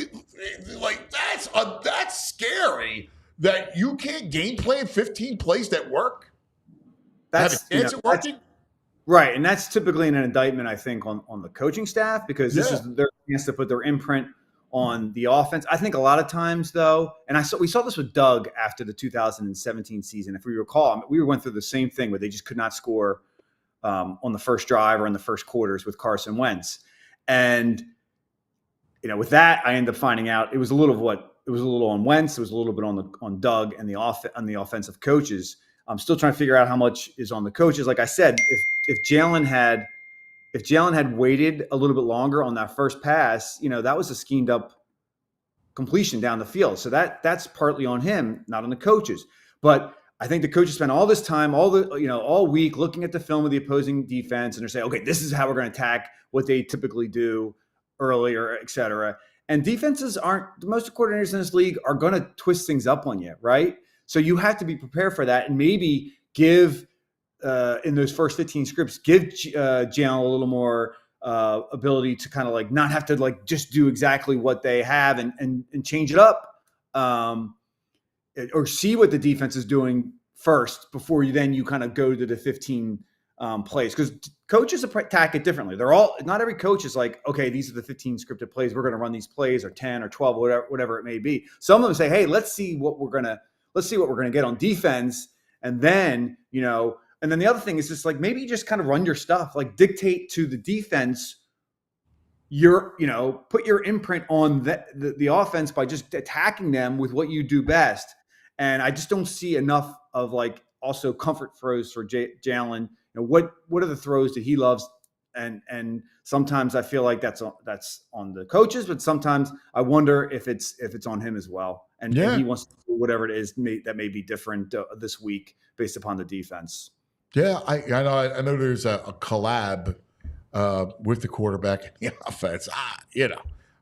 scary that you can't game plan 15 plays that work. That's have a chance at working. Right, and that's typically an indictment, I think, on the coaching staff because this is their chance to put their imprint on the offense. I think a lot of times, though, and we saw this with Doug after the 2017 season. If we recall, we went through the same thing where they just could not score on the first drive or in the first quarters with Carson Wentz. And, with that, I ended up finding out it was a little on Wentz. It was a little bit on Doug and the offensive coaches. I'm still trying to figure out how much is on the coaches. Like I said, if Jalen had waited a little bit longer on that first pass, that was a schemed up completion down the field. So that's partly on him, not on the coaches. But I think the coaches spent all this time, all week looking at the film of the opposing defense, and they're saying, okay, this is how we're going to attack what they typically do earlier, et cetera. And defenses most coordinators in this league are going to twist things up on you, right? So you have to be prepared for that and maybe give in those first 15 scripts, give Jalen a little more ability to kind of like not have to like just do exactly what they have and change it up, or see what the defense is doing first before you kind of go to the 15 plays, because coaches attack it differently. Not every coach is like, okay, these are the 15 scripted plays. We're going to run these plays, or 10 or 12, whatever it may be. Some of them say, hey, let's see what we're going to get on defense. And then, and then the other thing is just like, maybe you just kind of run your stuff, like dictate to the defense, put your imprint on the offense by just attacking them with what you do best. And I just don't see enough of like also comfort throws for Jalen. What are the throws that he loves? And sometimes I feel like that's on the coaches, but sometimes I wonder if it's on him as well. And he wants to do whatever it is that may be different this week based upon the defense. Yeah, I know there's a collab with the quarterback and the offense.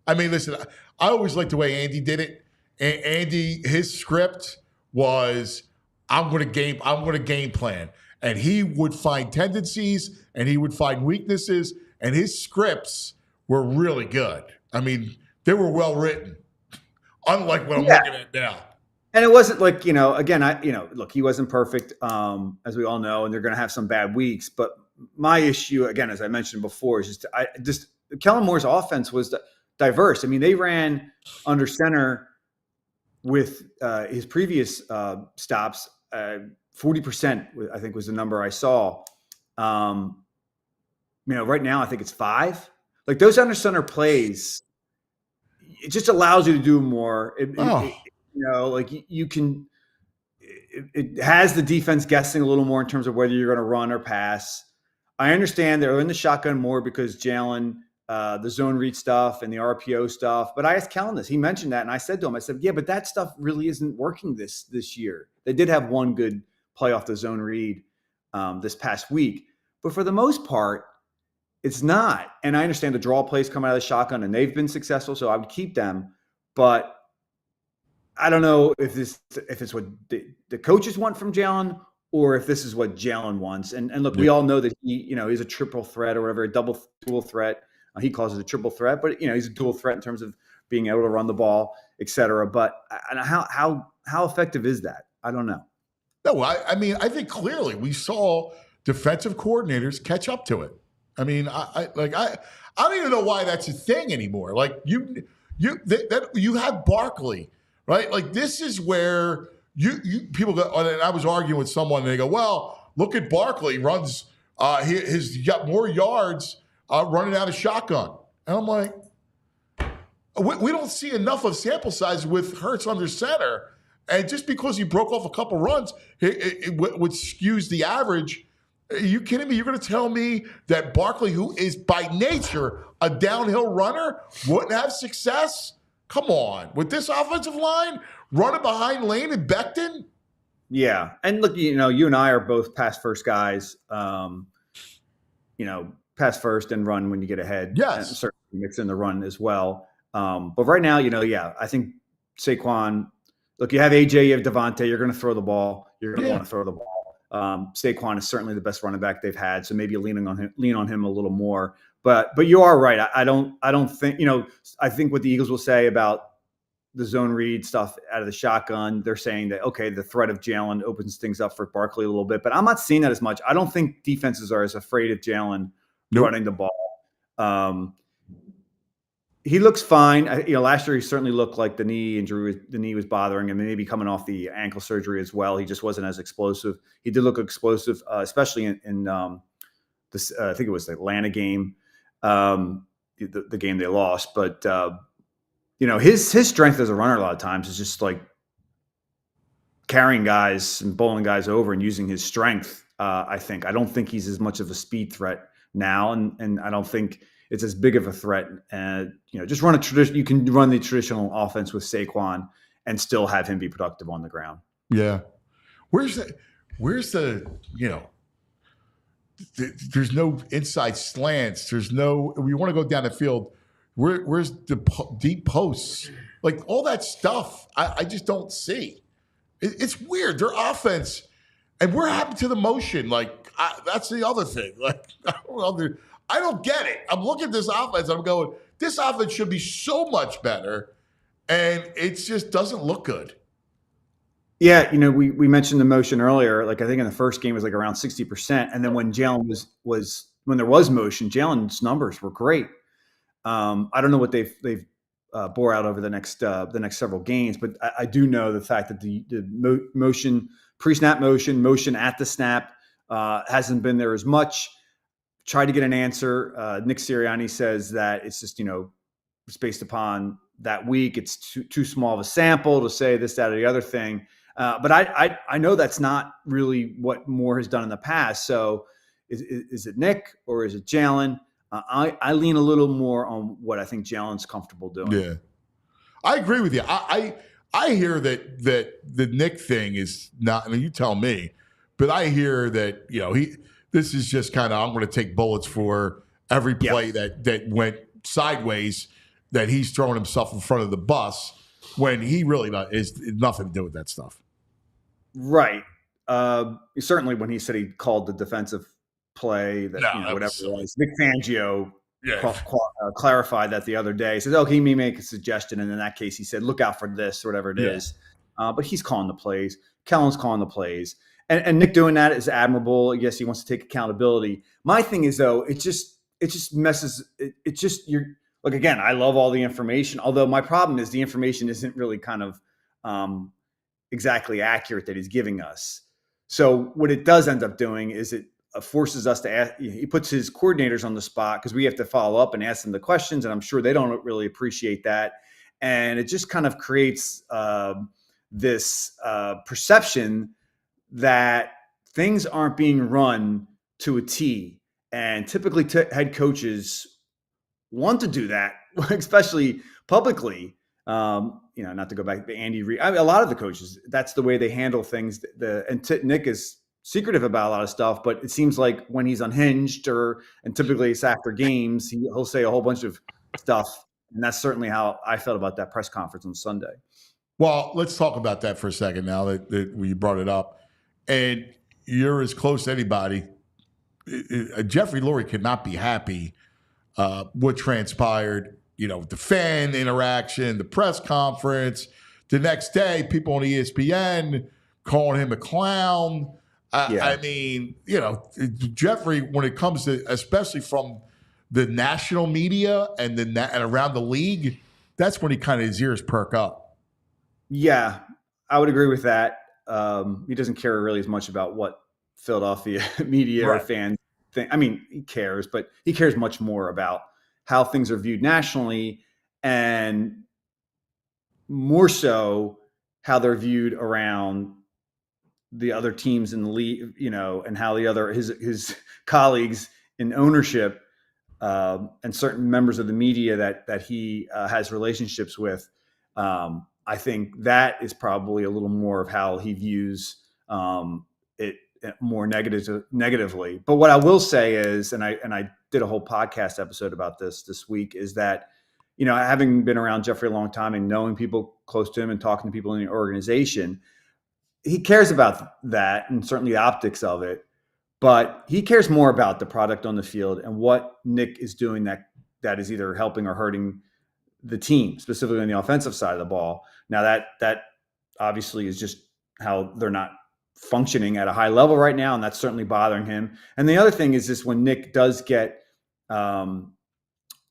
I mean, listen, I always liked the way Andy did it. And Andy, his script was, I'm going to game plan. And he would find tendencies and he would find weaknesses, and his scripts were really good. I mean, they were well written, unlike what I'm looking at now. And it wasn't like, again, look, he wasn't perfect, as we all know, and they're going to have some bad weeks. But my issue, again, as I mentioned before, is just Kellen Moore's offense was diverse. I mean, they ran under center with his previous stops. 40%, I think, was the number I saw. Right now, I think it's 5. Like those under center plays, it just allows you to do more. You can. It has the defense guessing a little more in terms of whether you're going to run or pass. I understand they're in the shotgun more because Jalen, the zone read stuff and the RPO stuff. But I asked Kellen this. He mentioned that, and I said to him, yeah, but that stuff really isn't working this year. They did have one good play off the zone read this past week, but for the most part, it's not. And I understand the draw plays come out of the shotgun, and they've been successful, so I would keep them. But I don't know if it's what the coaches want from Jalen, or if this is what Jalen wants. And look, we all know that he's a triple threat or whatever, a dual threat. He calls it a triple threat, but he's a dual threat in terms of being able to run the ball, et cetera. But how effective is that? I don't know. No, I mean, I think clearly we saw defensive coordinators catch up to it. I mean, I don't even know why that's a thing anymore. Like you have Barkley, right? Like this is where you people go. And I was arguing with someone, and they go, "Well, look at Barkley runs. He's got more yards running out of shotgun." And I'm like, we don't see enough of sample size with Hurts under center. And just because he broke off a couple runs, which skews the average. Are you kidding me? You're going to tell me that Barkley, who is by nature a downhill runner, wouldn't have success? Come on. With this offensive line, running behind Lane and Becton? Yeah. And look, you and I are both pass first guys. Pass first and run when you get ahead. Yes. And certainly mix in the run as well. But right now, I think Saquon, look, you have AJ, you have Devontae, you're going to throw the ball. You're going to want to throw the ball. Saquon is certainly the best running back they've had, so maybe lean on him a little more. But you are right. I don't think I think what the Eagles will say about the zone read stuff out of the shotgun, they're saying that okay, the threat of Jalen opens things up for Barkley a little bit, but I'm not seeing that as much. I don't think defenses are as afraid of Jalen running the ball. He looks fine. Last year he certainly looked like the knee was bothering him, and maybe coming off the ankle surgery as well. He just wasn't as explosive. He did look explosive, especially in this. I think it was the Atlanta game, the game they lost. But his strength as a runner a lot of times is just like carrying guys and bowling guys over and using his strength. I don't think he's as much of a speed threat now, and I don't think it's as big of a threat. Just run a tradition. You can run the traditional offense with Saquon and still have him be productive on the ground. Yeah. Where's the there's no inside slants. There's no, we want to go down the field. Where's the deep posts? Like all that stuff, I just don't see. It's weird. Their offense, and we're happy to the motion. Like that's the other thing. Like I don't get it. I'm looking at this offense and I'm going, this offense should be so much better, and it just doesn't look good. Yeah, we mentioned the motion earlier. Like I think in the first game it was like around 60%, and then when Jalen when there was motion, Jalen's numbers were great. I don't know what they've bore out over the next several games, but I do know the fact that the motion, pre-snap motion at the snap hasn't been there as much. Tried to get an answer. Nick Sirianni says that it's just, it's based upon that week. It's too small of a sample to say this, that, or the other thing. But I know that's not really what Moore has done in the past. So is it Nick or is it Jalen? I lean a little more on what I think Jalen's comfortable doing. Yeah, I agree with you. I hear that the Nick thing is not, I mean, you tell me, but I hear that, this is just kind of, I'm going to take bullets for every play that went sideways, that he's throwing himself in front of the bus when he really is nothing to do with that stuff. Right. Certainly when he said he called the defensive play that, whatever it was, Nick Fangio clarified that the other day. He said, "Oh, he may make a suggestion," and in that case, he said, "Look out for this," or whatever it is. But he's calling the plays. Kellen's calling the plays, and Nick doing that is admirable. Yes, he wants to take accountability. My thing is though, it just messes. It just you're like again. I love all the information, although my problem is the information isn't really kind of exactly accurate that he's giving us. So what it does end up doing is it forces us to ask, he puts his coordinators on the spot because we have to follow up and ask them the questions. And I'm sure they don't really appreciate that. And it just kind of creates this perception that things aren't being run to a T. And typically head coaches want to do that, especially publicly. Not to go back to Andy Reid. I mean, a lot of the coaches, that's the way they handle things. Nick is secretive about a lot of stuff, but it seems like when he's unhinged and typically it's after games, he'll say a whole bunch of stuff. And that's certainly how I felt about that press conference on Sunday. Well, let's talk about that for a second now that we brought it up. And you're as close to anybody. Jeffrey Lurie could not be happy what transpired. The fan interaction, the press conference. The next day, people on ESPN calling him a clown. I mean, Jeffrey, when it comes to, especially from the national media and around the league, that's when he kind of his ears perk up. Yeah, I would agree with that. He doesn't care really as much about what Philadelphia media or fans think. I mean, he cares, but he cares much more about how things are viewed nationally and more so how they're viewed around the other teams in the league, and how the other his colleagues in ownership and certain members of the media that he has relationships with. I think that is probably a little more of how he views it more negatively. But what I will say is, and I did a whole podcast episode about this week, is that, having been around Jeffrey a long time and knowing people close to him and talking to people in the organization, he cares about that and certainly the optics of it, but he cares more about the product on the field and what Nick is doing that is either helping or hurting the team, specifically on the offensive side of the ball. Now that obviously is just how they're not functioning at a high level right now, and that's certainly bothering him. And the other thing is this: when Nick does get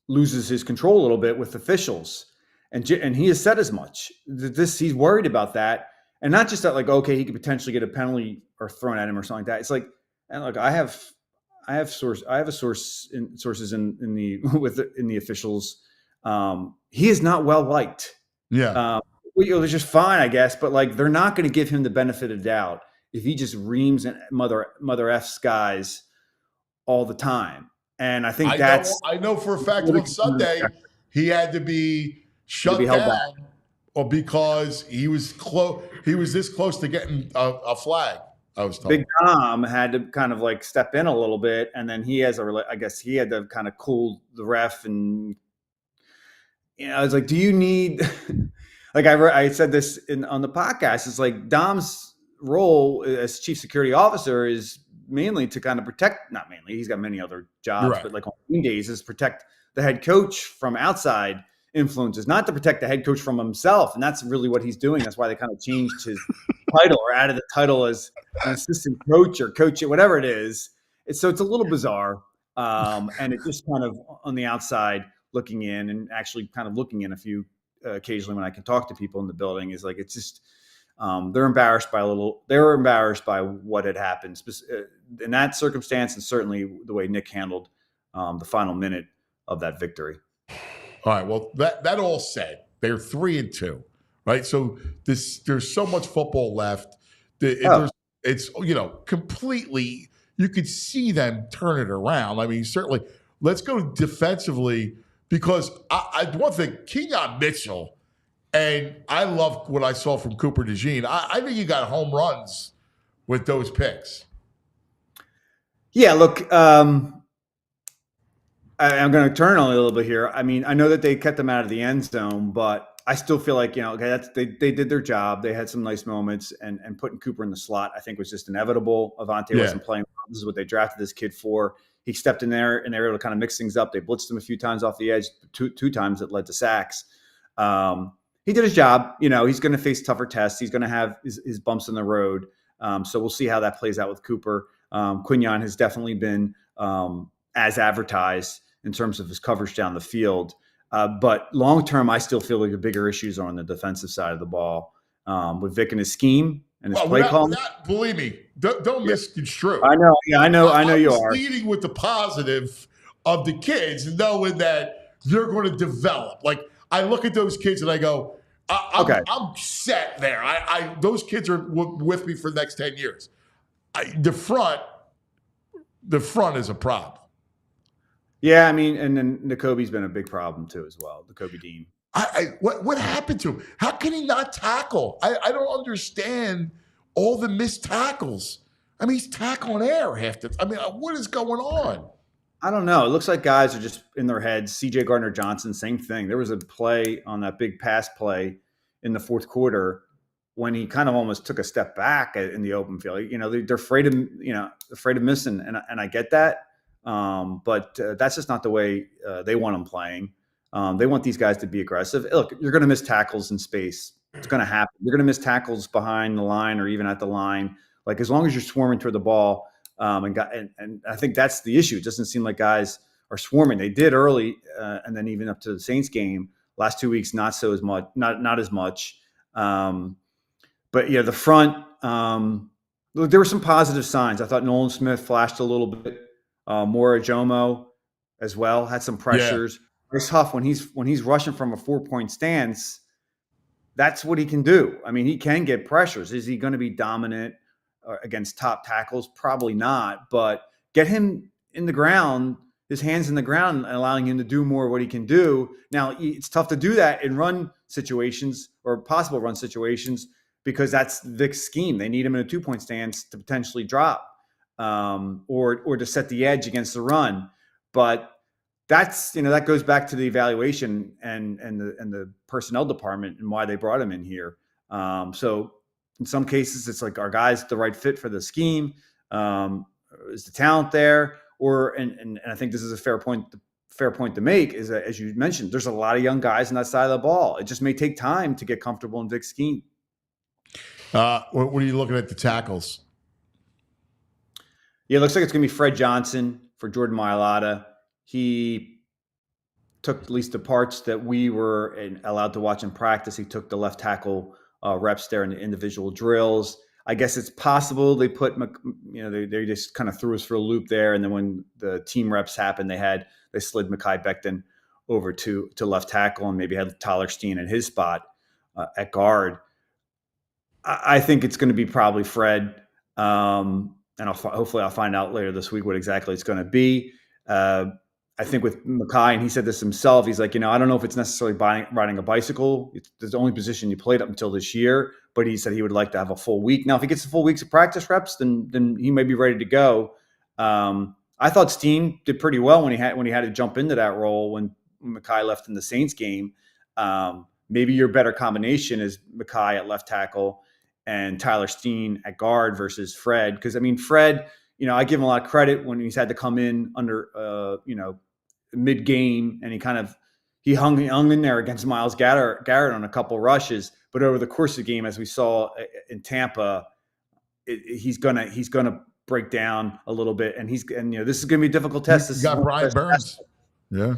loses his control a little bit with officials, and he has said as much. He's worried about that, and not just that, like, okay, he could potentially get a penalty or thrown at him or something like that. It's like, and look, I have sources in the officials. He is not well liked. Yeah. It's just fine, I guess, but like, they're not going to give him the benefit of doubt if he just reams and mother F's guys all the time. And I think I know for a fact on Sunday he had to be shut down, or because he was close. He was this close to getting a flag. I was told. Big Tom had to kind of like step in a little bit, and then I guess he had to kind of cool the ref. And I was like, do you need? Like I said this on the podcast. It's like Dom's role as chief security officer is mainly to kind of protect. Not mainly, he's got many other jobs, right, but like on game days is protect the head coach from outside influences, not to protect the head coach from himself. And that's really what he's doing. That's why they kind of changed his title or added the title as an assistant coach or coach, whatever it is. So it's a little bizarre. And it just kind of on the outside looking in, and actually kind of looking in a few occasionally when I can talk to people in the building, is like, it's just, they were embarrassed by what had happened in that circumstance, and certainly the way Nick handled the final minute of that victory. All right. Well, that all said, they're 3-2, right? So there's so much football left. It's completely. You could see them turn it around. I mean, certainly. Let's go defensively, because one thing, Kenyon Mitchell, and I love what I saw from Cooper DeJean. I think he got home runs with those picks. Yeah. Look. I'm going to turn on a little bit here. I mean, I know that they kept them out of the end zone, but I still feel like, they did their job. They had some nice moments, and putting Cooper in the slot, I think, was just inevitable. Avante wasn't playing. This is what they drafted this kid for. he stepped in there and they were able to kind of mix things up. They blitzed him a few times off the edge, two times that led to sacks. He did his job. He's going to face tougher tests. He's going to have his bumps in the road. So we'll see how that plays out with Cooper. Quignon has definitely been as advertised in terms of his coverage down the field. But long term, I still feel like the bigger issues are on the defensive side of the ball with Vic and his scheme and his play call. Believe me, don't misconstrue. I know. Yeah, I know you are. Leading with the positive of the kids, knowing that they're going to develop. Like, I look at those kids and I go, I'm set there. Those kids are with me for the next 10 years. The front is a problem. Yeah, I mean, and then Nakobe's been a big problem too as well. Nakobe Dean. What happened to him? How can he not tackle? I don't understand all the missed tackles. I mean, he's tackling air half the. I mean, what is going on? I don't know. It looks like guys are just in their heads. C.J. Gardner-Johnson, same thing. There was a play on that big pass play in the fourth quarter when he kind of almost took a step back in the open field. They're afraid of missing, and I get that. But that's just not the way they want them playing. They want these guys to be aggressive. Look, you're going to miss tackles in space. It's going to happen. You're going to miss tackles behind the line or even at the line. Like, as long as you're swarming toward the ball, and I think that's the issue. It doesn't seem like guys are swarming. They did early, and then even up to the Saints game. Last 2 weeks, not as much. But yeah, the front. There were some positive signs. I thought Nolan Smith flashed a little bit. Mora Jomo as well had some pressures. Yeah. Bryce Huff, when he's rushing from a 4-point stance, that's what he can do. I mean, he can get pressures. Is he going to be dominant against top tackles? Probably not. But get him in the ground, his hands in the ground, and allowing him to do more of what he can do. Now, it's tough to do that in run situations or possible run situations because that's Vic's scheme. They need him in a 2-point stance to potentially drop. Or to set the edge against the run, but that's that goes back to the evaluation and the personnel department and why they brought him in here. So in some cases, it's like, are guys the right fit for the scheme? Is the talent there? And I think this is a fair point to make is that, as you mentioned, there's a lot of young guys on that side of the ball. It just may take time to get comfortable in Vic's scheme. What are you looking at the tackles? Yeah, it looks like it's going to be Fred Johnson for Jordan Mailata. He took at least the parts that we were allowed to watch in practice. He took the left tackle reps there in the individual drills. I guess it's possible they put, they just kind of threw us for a loop there. And then when the team reps happened, they slid Mekhi Becton over to left tackle and maybe had Tyler Steen in his spot at guard. I think it's going to be probably Fred. And hopefully I'll find out later this week what exactly it's going to be. I think with Mekhi, and he said this himself, he's like, I don't know if it's necessarily riding a bicycle. It's the only position you played up until this year, but he said he would like to have a full week. Now, if he gets a full week's of practice reps, then he may be ready to go. I thought Steen did pretty well when he had to jump into that role when Mekhi left in the Saints game. Maybe your better combination is Mekhi at left tackle and Tyler Steen at guard versus Fred. Because, I mean, Fred, I give him a lot of credit when he's had to come in under, mid-game, and he hung in there against Myles Garrett on a couple rushes. But over the course of the game, as we saw in Tampa, he's gonna break down a little bit, and this is gonna be a difficult test. You got Brian Burns. Yeah.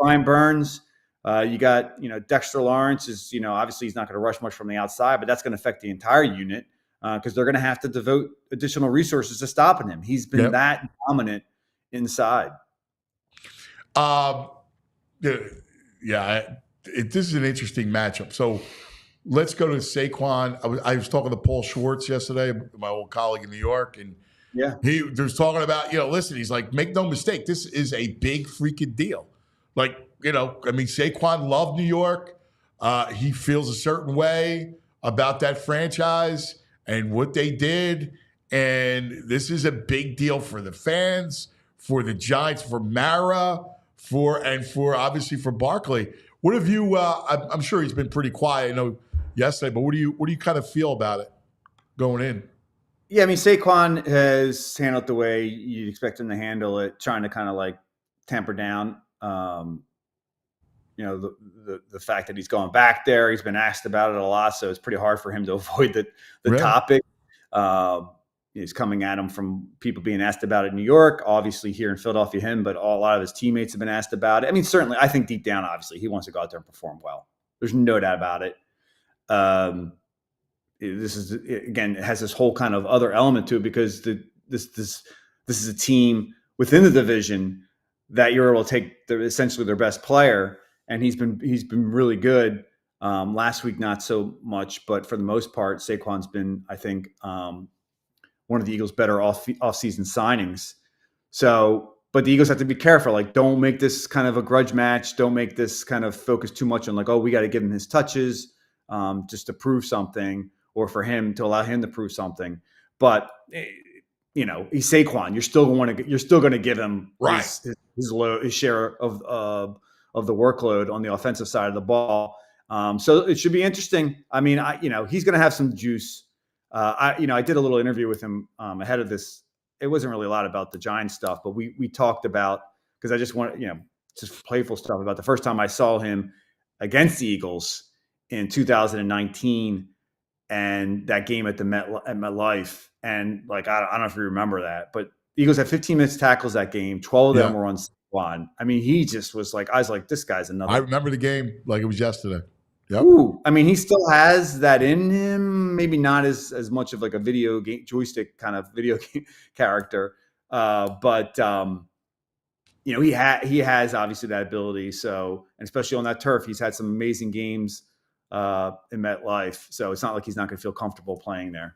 Brian Burns. You got, Dexter Lawrence is, obviously he's not going to rush much from the outside, but that's going to affect the entire unit because they're going to have to devote additional resources to stopping him. He's been that dominant inside. This is an interesting matchup. So let's go to Saquon. I was talking to Paul Schwartz yesterday, my old colleague in New York, and he was talking about, listen, he's like, make no mistake, this is a big freaking deal. Like, Saquon loved New York. He feels a certain way about that franchise and what they did. And this is a big deal for the fans, for the Giants, for Mara, for obviously for Barkley. What have you? I'm sure he's been pretty quiet. I know yesterday, but what do you kind of feel about it going in? Yeah, I mean, Saquon has handled the way you'd expect him to handle it, trying to kind of like tamper down, the fact that he's going back there. He's been asked about it a lot, so it's pretty hard for him to avoid the Really? topic. He's coming at him from people being asked about it in New York, obviously here in Philadelphia, but a lot of his teammates have been asked about it. I mean, certainly, I think deep down, obviously, he wants to go out there and perform well. There's no doubt about it. This is, again, it has this whole kind of other element to it because this is a team within the division that you're able to take essentially their best player, and he's been really good. Last week, not so much, but for the most part, Saquon's been, I think, one of the Eagles' better off-season signings. So, but the Eagles have to be careful. Like, don't make this kind of a grudge match. Don't make this kind of focus too much on like, oh, we got to give him his touches just to prove something, or for him to allow him to prove something. But he's Saquon. You're still going to give him his share of the workload on the offensive side of the ball. So it should be interesting. I mean, he's going to have some juice. I did a little interview with him ahead of this. It wasn't really a lot about the Giants stuff, but we talked about, because I just want just playful stuff about the first time I saw him against the Eagles in 2019, and that game at MetLife. And like, I don't know if you remember that, but the Eagles had 15 minutes tackles that game. 12 of them were on Saquon. I mean, he just was like, I was like, this guy's another. I remember the game like it was yesterday. Yep. Ooh, I mean, he still has that in him. Maybe not as much of like a video game joystick kind of video game character, but he has obviously that ability. So, and especially on that turf, he's had some amazing games in MetLife. So it's not like he's not going to feel comfortable playing there.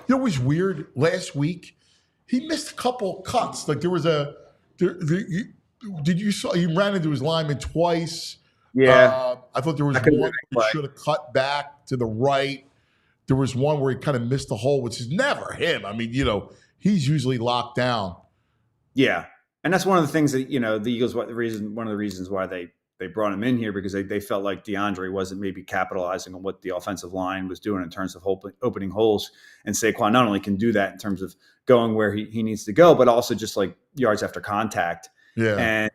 It was weird. Last week, he missed a couple cuts. Like there was he ran into his lineman twice. Yeah. I thought there was one where he should have cut back to the right. There was one where he kind of missed the hole, which is never him. I mean, he's usually locked down. Yeah. And that's one of the things that, the Eagles, one of the reasons why they brought him in here, because they felt like DeAndre wasn't maybe capitalizing on what the offensive line was doing in terms of opening holes. And Saquon not only can do that in terms of going where he needs to go, but also just like yards after contact. Yeah. And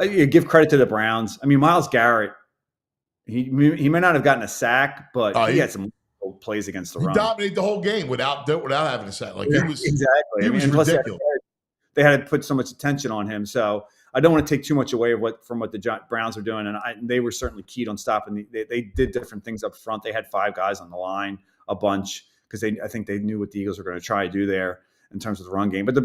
you give credit to the Browns. I mean, Myles Garrett, he may not have gotten a sack, but he had some plays against the run. He dominated the whole game without having a sack. Like he was exactly. He was ridiculous. They had to put so much attention on him. So I don't want to take too much away from what the Browns are doing, and they were certainly keyed on stopping. They did different things up front. They had 5 guys on the line, a bunch, because I think they knew what the Eagles were going to try to do there in terms of the run game. But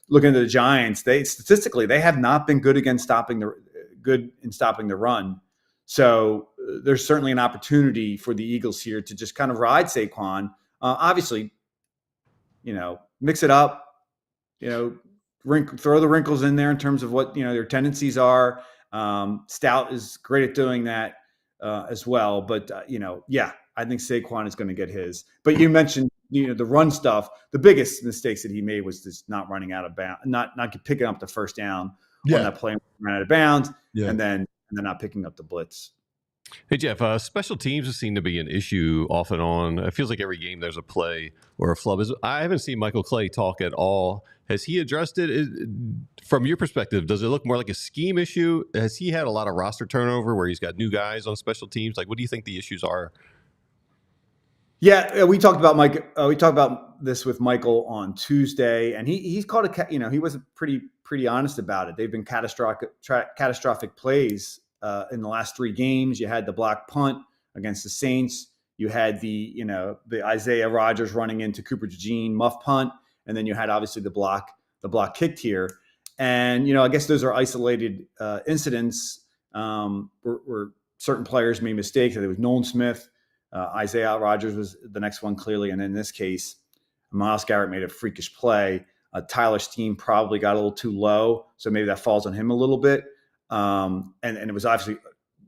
looking at the Giants, statistically they have not been good in stopping the run. So there's certainly an opportunity for the Eagles here to just kind of ride Saquon. Obviously, mix it up. Throw the wrinkles in there in terms of what their tendencies are. Stout is great at doing that as well. But I think Saquon is going to get his. But you mentioned the run stuff. The biggest mistakes that he made was just not running out of bounds, not picking up the first down on that play, ran out of bounds, and then not picking up the blitz. Hey, Jeff, special teams seem to be an issue off and on. It feels like every game there's a play or a flub. I haven't seen Michael Clay talk at all. Has he addressed it? From your perspective, does it look more like a scheme issue? Has he had a lot of roster turnover where he's got new guys on special teams? Like, what do you think the issues are? Yeah, we talked about Mike. We talked about this with Michael on Tuesday, and he's called he wasn't pretty honest about it. They've been catastrophic plays in the last 3 games. You had the block punt against the Saints. You had the Isaiah Rodgers running into Cooper DeJean muff punt, and then you had obviously the block kicked here. And I guess those are isolated incidents where certain players made mistakes. There was Nolan Smith. Isaiah Rodgers was the next one, clearly. And in this case, Myles Garrett made a freakish play. Tyler Steen probably got a little too low, so maybe that falls on him a little bit. And it was obviously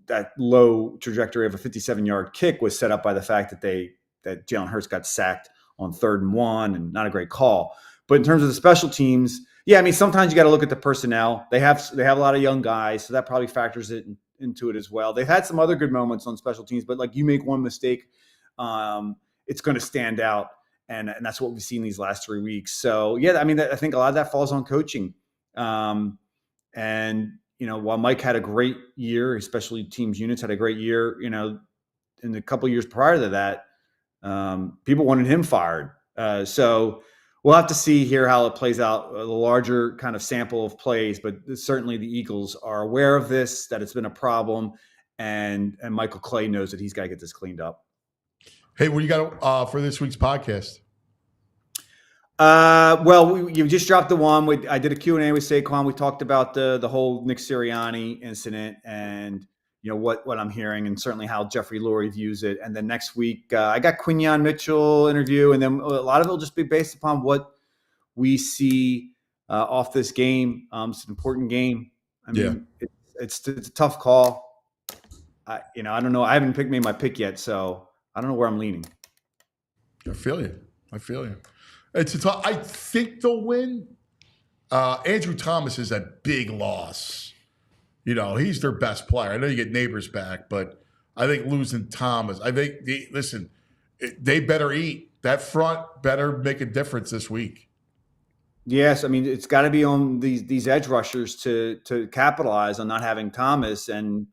that low trajectory of a 57-yard kick was set up by the fact that Jalen Hurts got sacked on 3rd and 1, and not a great call. But in terms of the special teams, I mean, sometimes you got to look at the personnel. They have a lot of young guys, so that probably factors into it as well. They've had some other good moments on special teams, but like you make one mistake, it's going to stand out. And that's what we've seen these last 3 weeks. So, yeah, I mean, I think a lot of that falls on coaching. And, while Mike had a great year, especially teams units had a great year, in the couple of years prior to that, people wanted him fired. So we'll have to see here how it plays out, the larger kind of sample of plays. But certainly the Eagles are aware of this, that it's been a problem. And Michael Clay knows that he's got to get this cleaned up. Hey, what do you got for this week's podcast? Well, you just dropped the one. I did a Q&A with Saquon. We talked about the whole Nick Sirianni incident and, what I'm hearing and certainly how Jeffrey Lurie views it. And then next week, I got Quinyon Mitchell interview. And then a lot of it will just be based upon what we see off this game. It's an important game. I mean, it's a tough call. I don't know. I haven't made my pick yet, so I don't know where I'm leaning. I feel you. It's a tough. I think they'll win. Andrew Thomas is a big loss. He's their best player. I know you get Neighbors back, but I think losing Thomas. I think they better eat. That front better make a difference this week. Yes, I mean it's got to be on these edge rushers to capitalize on not having Thomas. And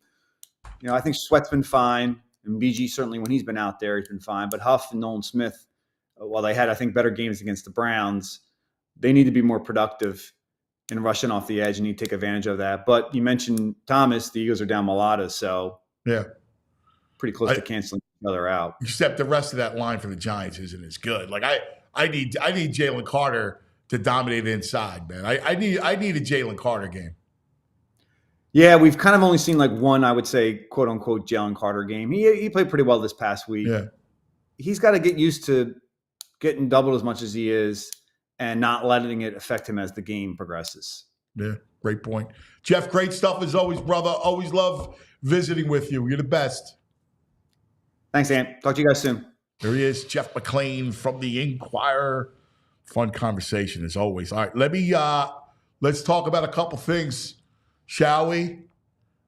I think Sweat's been fine, and BG certainly when he's been out there he's been fine. But Huff and Nolan Smith, while they had, I think, better games against the Browns, they need to be more productive in rushing off the edge and need to take advantage of that. But you mentioned Thomas, the Eagles are down Mulata, so pretty close to canceling each other out. Except the rest of that line for the Giants isn't as good. Like I need Jalen Carter to dominate inside, man. I need a Jalen Carter game. Yeah, we've kind of only seen like one, I would say, quote unquote, Jalen Carter game. He played pretty well this past week. Yeah. He's got to get used to getting doubled as much as he is and not letting it affect him as the game progresses. Yeah, great point. Jeff, great stuff as always, brother. Always love visiting with you. You're the best. Thanks, Ant. Talk to you guys soon. There he is, Jeff McClane from the Inquirer. Fun conversation as always. All right, let's talk about a couple things, shall we?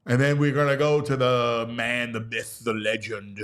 And then we're going to go to the man, the myth, the legend.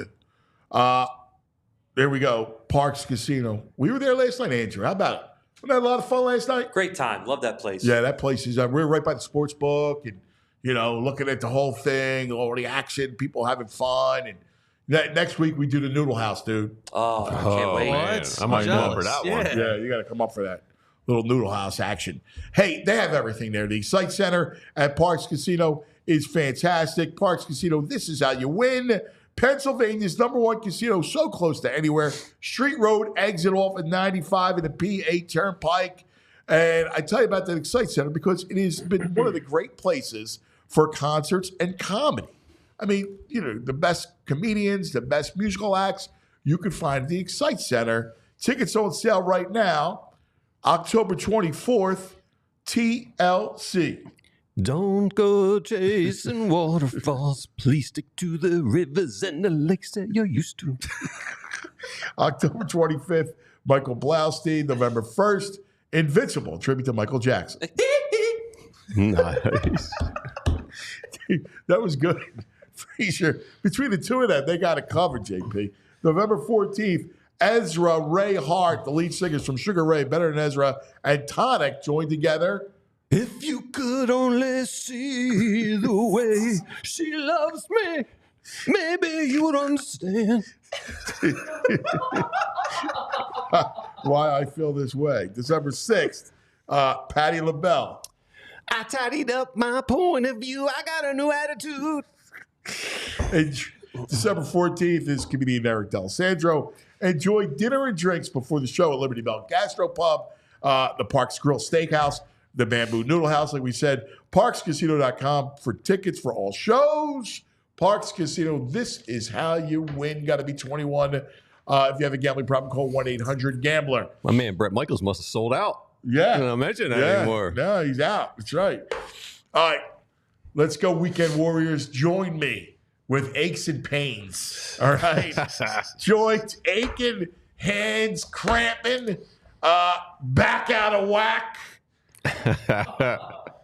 There we go. Parks Casino. We were there last night, Andrew. How about it? Wasn't that a lot of fun last night? Great time. Love that place. Yeah, that place is, we're right by the sports book and, looking at the whole thing, all the action, people having fun. And next week we do the Noodle House, dude. Oh, I can't wait. What? I might come up for that one. Yeah, you got to come up for that little Noodle House action. Hey, they have everything there. The Excite Center at Parks Casino is fantastic. Parks Casino, this is how you win. Pennsylvania's #1 casino, so close to anywhere. Street Road, exit off at 95 in the P8 Turnpike. And I tell you about that Excite Center because it has been one of the great places for concerts and comedy. I mean, the best comedians, the best musical acts you can find at the Excite Center. Tickets on sale right now, October 24th, TLC. Don't go chasing waterfalls. Please stick to the rivers and the lakes that you're used to. October 25th, Michael Blaustein. November 1st, Invincible, tribute to Michael Jackson. Nice. That was good. Frazier, between the two of them, they got it covered, JP. November 14th, Ezra Ray Hart, the lead singers from Sugar Ray, Better Than Ezra, and Tonic joined together. If you could only see the way she loves me, maybe you would understand. Why I feel this way. December 6th, Patti LaBelle. I tidied up my point of view. I got a new attitude. And December 14th is comedian Eric D'Alessandro. Enjoy dinner and drinks before the show at Liberty Bell Gastropub, the Parks Grill Steakhouse, the Bamboo Noodle House, like we said, parkscasino.com for tickets for all shows. Parks Casino, this is how you win. Got to be 21. If you have a gambling problem, call 1-800-GAMBLER. My man, Brett Michaels must have sold out. Yeah. I don't mention that anymore. No, he's out. That's right. All right. Let's go, Weekend Warriors. Join me with aches and pains. All right. Joints aching, hands cramping, back out of whack.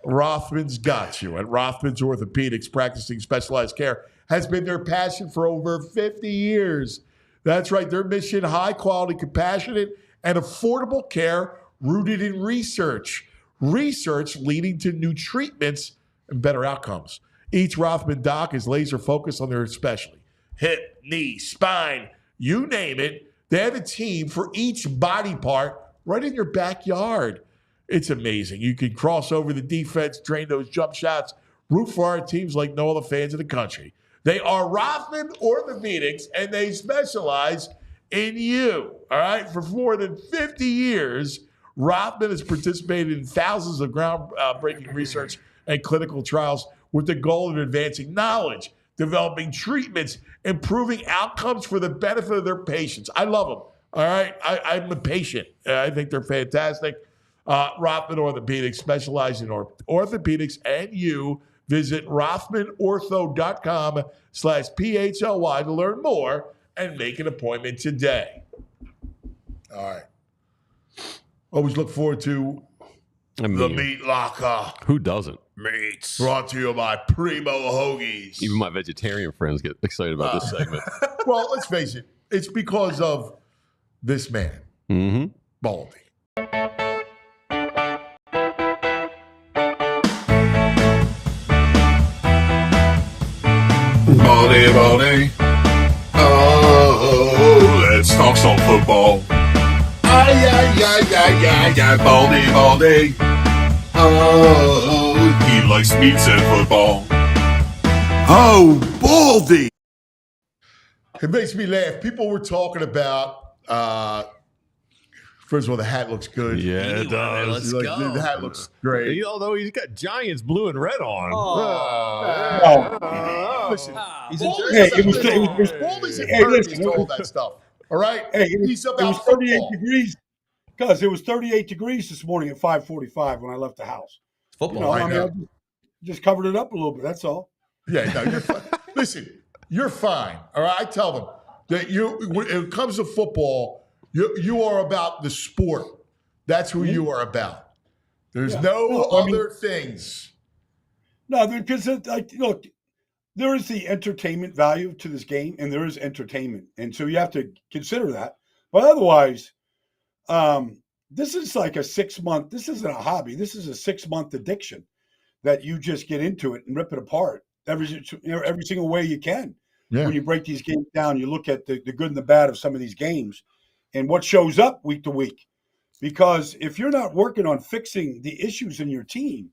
Rothman's got you. At Rothman's Orthopedics, practicing specialized care has been their passion for over 50 years. That's right. Their mission, high quality, compassionate, and affordable care rooted in research. Research leading to new treatments and better outcomes. Each Rothman doc is laser focused on their specialty. Hip, knee, spine, you name it. They have a team for each body part right in your backyard. It's amazing. You can cross over the defense, drain those jump shots, root for our teams like no other fans in the country. They are Rothman Orthopedics, and they specialize in you. All right? For more than 50 years, Rothman has participated in thousands of groundbreaking research and clinical trials with the goal of advancing knowledge, developing treatments, improving outcomes for the benefit of their patients. I love them. All right? I'm a patient. I think they're fantastic. Rothman Orthopedics specializes in orthopedics and you. Visit rothmanortho.com/PHLY to learn more and make an appointment today. All right. Always look forward to the Meat Locker. Who doesn't? Meats. Brought to you by Primo Hoagies. Even my vegetarian friends get excited about this segment. Well, let's face it. It's because of this man, Baldi. Baldi. Oh, let's talk some football. Baldi. Oh, he likes meats and football. Oh, Baldi. It makes me laugh. People were talking about, first of all, the hat looks good. Yeah, it does. Let's go. The hat looks great. Although he's got Giants blue and red on. Listen, Baldi's impervious to all that stuff. All right? He's about it was 38 football. degrees. Because it was 38 degrees this morning at 5:45 when I left the house. Football. I just covered it up a little bit. That's all. Yeah, no, you're fine. Listen, you're fine. All right, I tell them that when it comes to football, you are about the sport. That's who you are about. There's no other things. No, because look, there is the entertainment value to this game, and there is entertainment, and so you have to consider that. But otherwise, this is like a 6-month. This isn't a hobby. This is a 6-month addiction that you just get into it and rip it apart every single way you can. Yeah. When you break these games down, you look at the good and the bad of some of these games and what shows up week to week. Because if you're not working on fixing the issues in your team,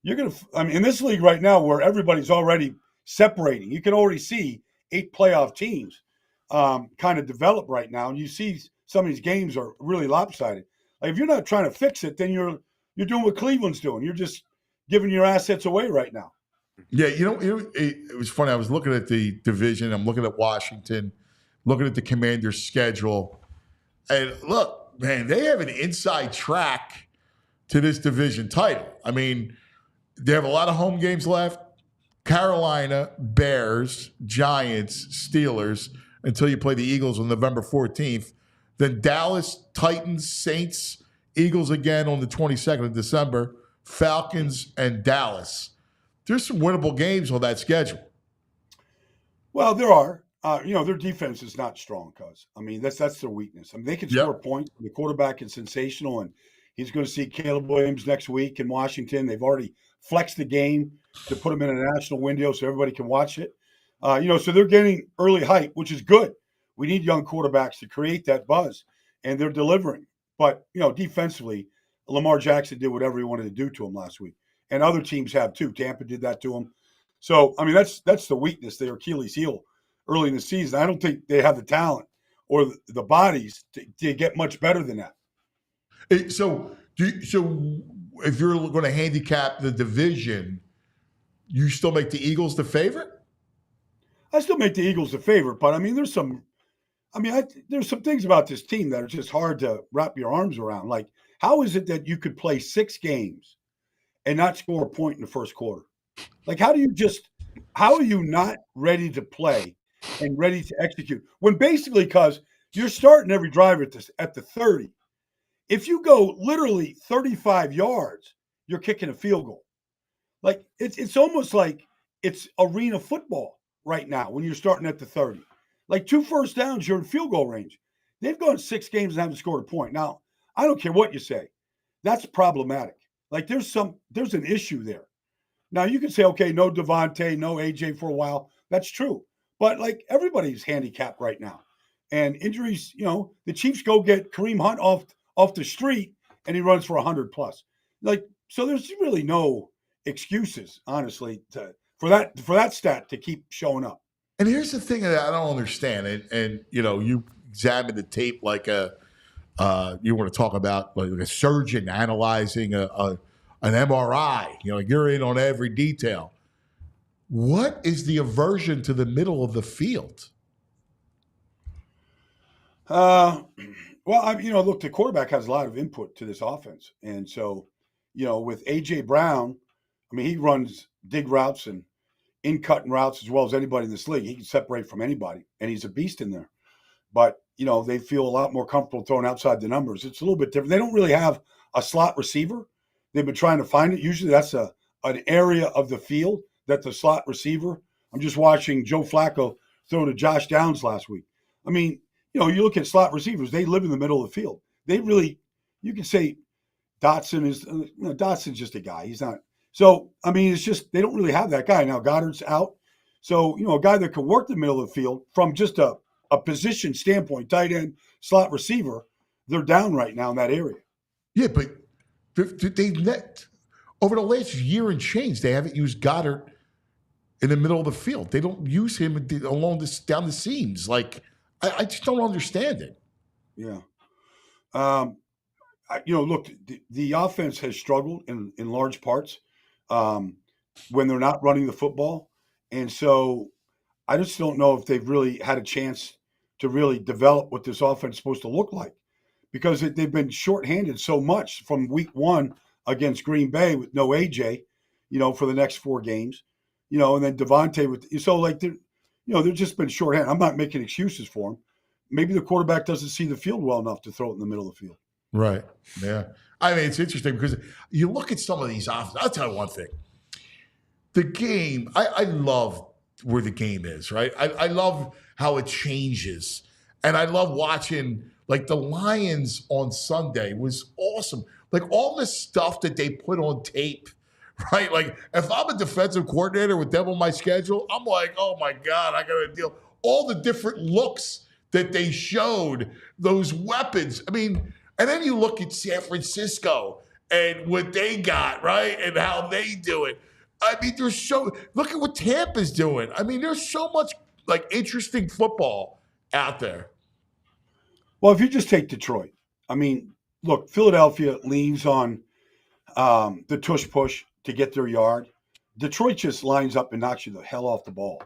you're going to, in this league right now where everybody's already separating, you can already see 8 playoff teams kind of develop right now. And you see some of these games are really lopsided. Like if you're not trying to fix it, then you're doing what Cleveland's doing. You're just giving your assets away right now. Yeah, it was funny. I was looking at the division. I'm looking at Washington, looking at the Commanders' schedule. And look, man, they have an inside track to this division title. I mean, they have a lot of home games left. Carolina, Bears, Giants, Steelers, until you play the Eagles on November 14th. Then Dallas, Titans, Saints, Eagles again on the 22nd of December, Falcons, and Dallas. There's some winnable games on that schedule. Well, there are. Their defense is not strong, that's their weakness. They can score points. The quarterback is sensational, and he's going to see Caleb Williams next week in Washington. They've already flexed the game to put him in a national window so everybody can watch it. So they're getting early hype, which is good. We need young quarterbacks to create that buzz, and they're delivering. But, defensively, Lamar Jackson did whatever he wanted to do to him last week. And other teams have too. Tampa did that to him. So, that's the weakness, their Achilles heel early in the season. I don't think they have the talent or the bodies to get much better than that. So if you're going to handicap the division, you still make the Eagles the favorite? I still make the Eagles the favorite, but there's some things about this team that are just hard to wrap your arms around. Like, how is it that you could play 6 games and not score a point in the first quarter? Like, how are you not ready to play and ready to execute when basically, because you're starting every drive at the 30. If you go literally 35 yards, you're kicking a field goal. Like it's almost like it's arena football right now when you're starting at the 30. Like 2 first downs, you're in field goal range. They've gone 6 games and haven't scored a point. Now, I don't care what you say. That's problematic. Like there's an issue there. Now you can say, okay, no Devontae, no AJ for a while. That's true. But like everybody's handicapped right now. And injuries, the Chiefs go get Kareem Hunt off the street and he runs for 100 plus. Like, so there's really no excuses, honestly, for that stat to keep showing up. And here's the thing that I don't understand. And you examine the tape like you want to talk about like a surgeon analyzing an MRI. You're in on every detail. What is the aversion to the middle of the field? Well, look, the quarterback has a lot of input to this offense. And so, with A.J. Brown, I mean, he runs dig routes and in-cutting routes as well as anybody in this league. He can separate from anybody, and he's a beast in there. But, they feel a lot more comfortable throwing outside the numbers. It's a little bit different. They don't really have a slot receiver. They've been trying to find it. Usually that's an area of the field that the slot receiver. I'm just watching Joe Flacco throw to Josh Downs last week. I mean, you look at slot receivers, they live in the middle of the field. They really, you can say Dotson's just a guy. He's not. So, I mean, it's just, they don't really have that guy. Now Goddard's out. So, a guy that can work the middle of the field from just a position standpoint, tight end, slot receiver, they're down right now in that area. Yeah, but they over the last year and change, they haven't used Goddard in the middle of the field. They don't use him down the seams. Like, I just don't understand it. Yeah. Look, the offense has struggled in large parts when they're not running the football. And so I just don't know if they've really had a chance to really develop what this offense is supposed to look like, because they've been shorthanded so much from week 1 against Green Bay with no AJ, for the next 4 games, and then Devontae so like they've just been shorthanded. I'm not making excuses for them. Maybe the quarterback doesn't see the field well enough to throw it in the middle of the field. Right. Yeah. I mean, it's interesting because you look at some of these offenses. I'll tell you one thing. The game, I love where the game is, right? I love how it changes. And I love watching, like, the Lions on Sunday was awesome. Like, all the stuff that they put on tape, right? Like, if I'm a defensive coordinator with them on my schedule, I'm like, oh, my God, I got to deal. All the different looks that they showed, those weapons. I mean, and then you look at San Francisco and what they got, right? And how they do it. I mean, look at what Tampa's doing. I mean, there's so much, like, interesting football out there. Well, if you just take Detroit, I mean, look, Philadelphia leans on the tush push to get their yard. Detroit just lines up and knocks you the hell off the ball.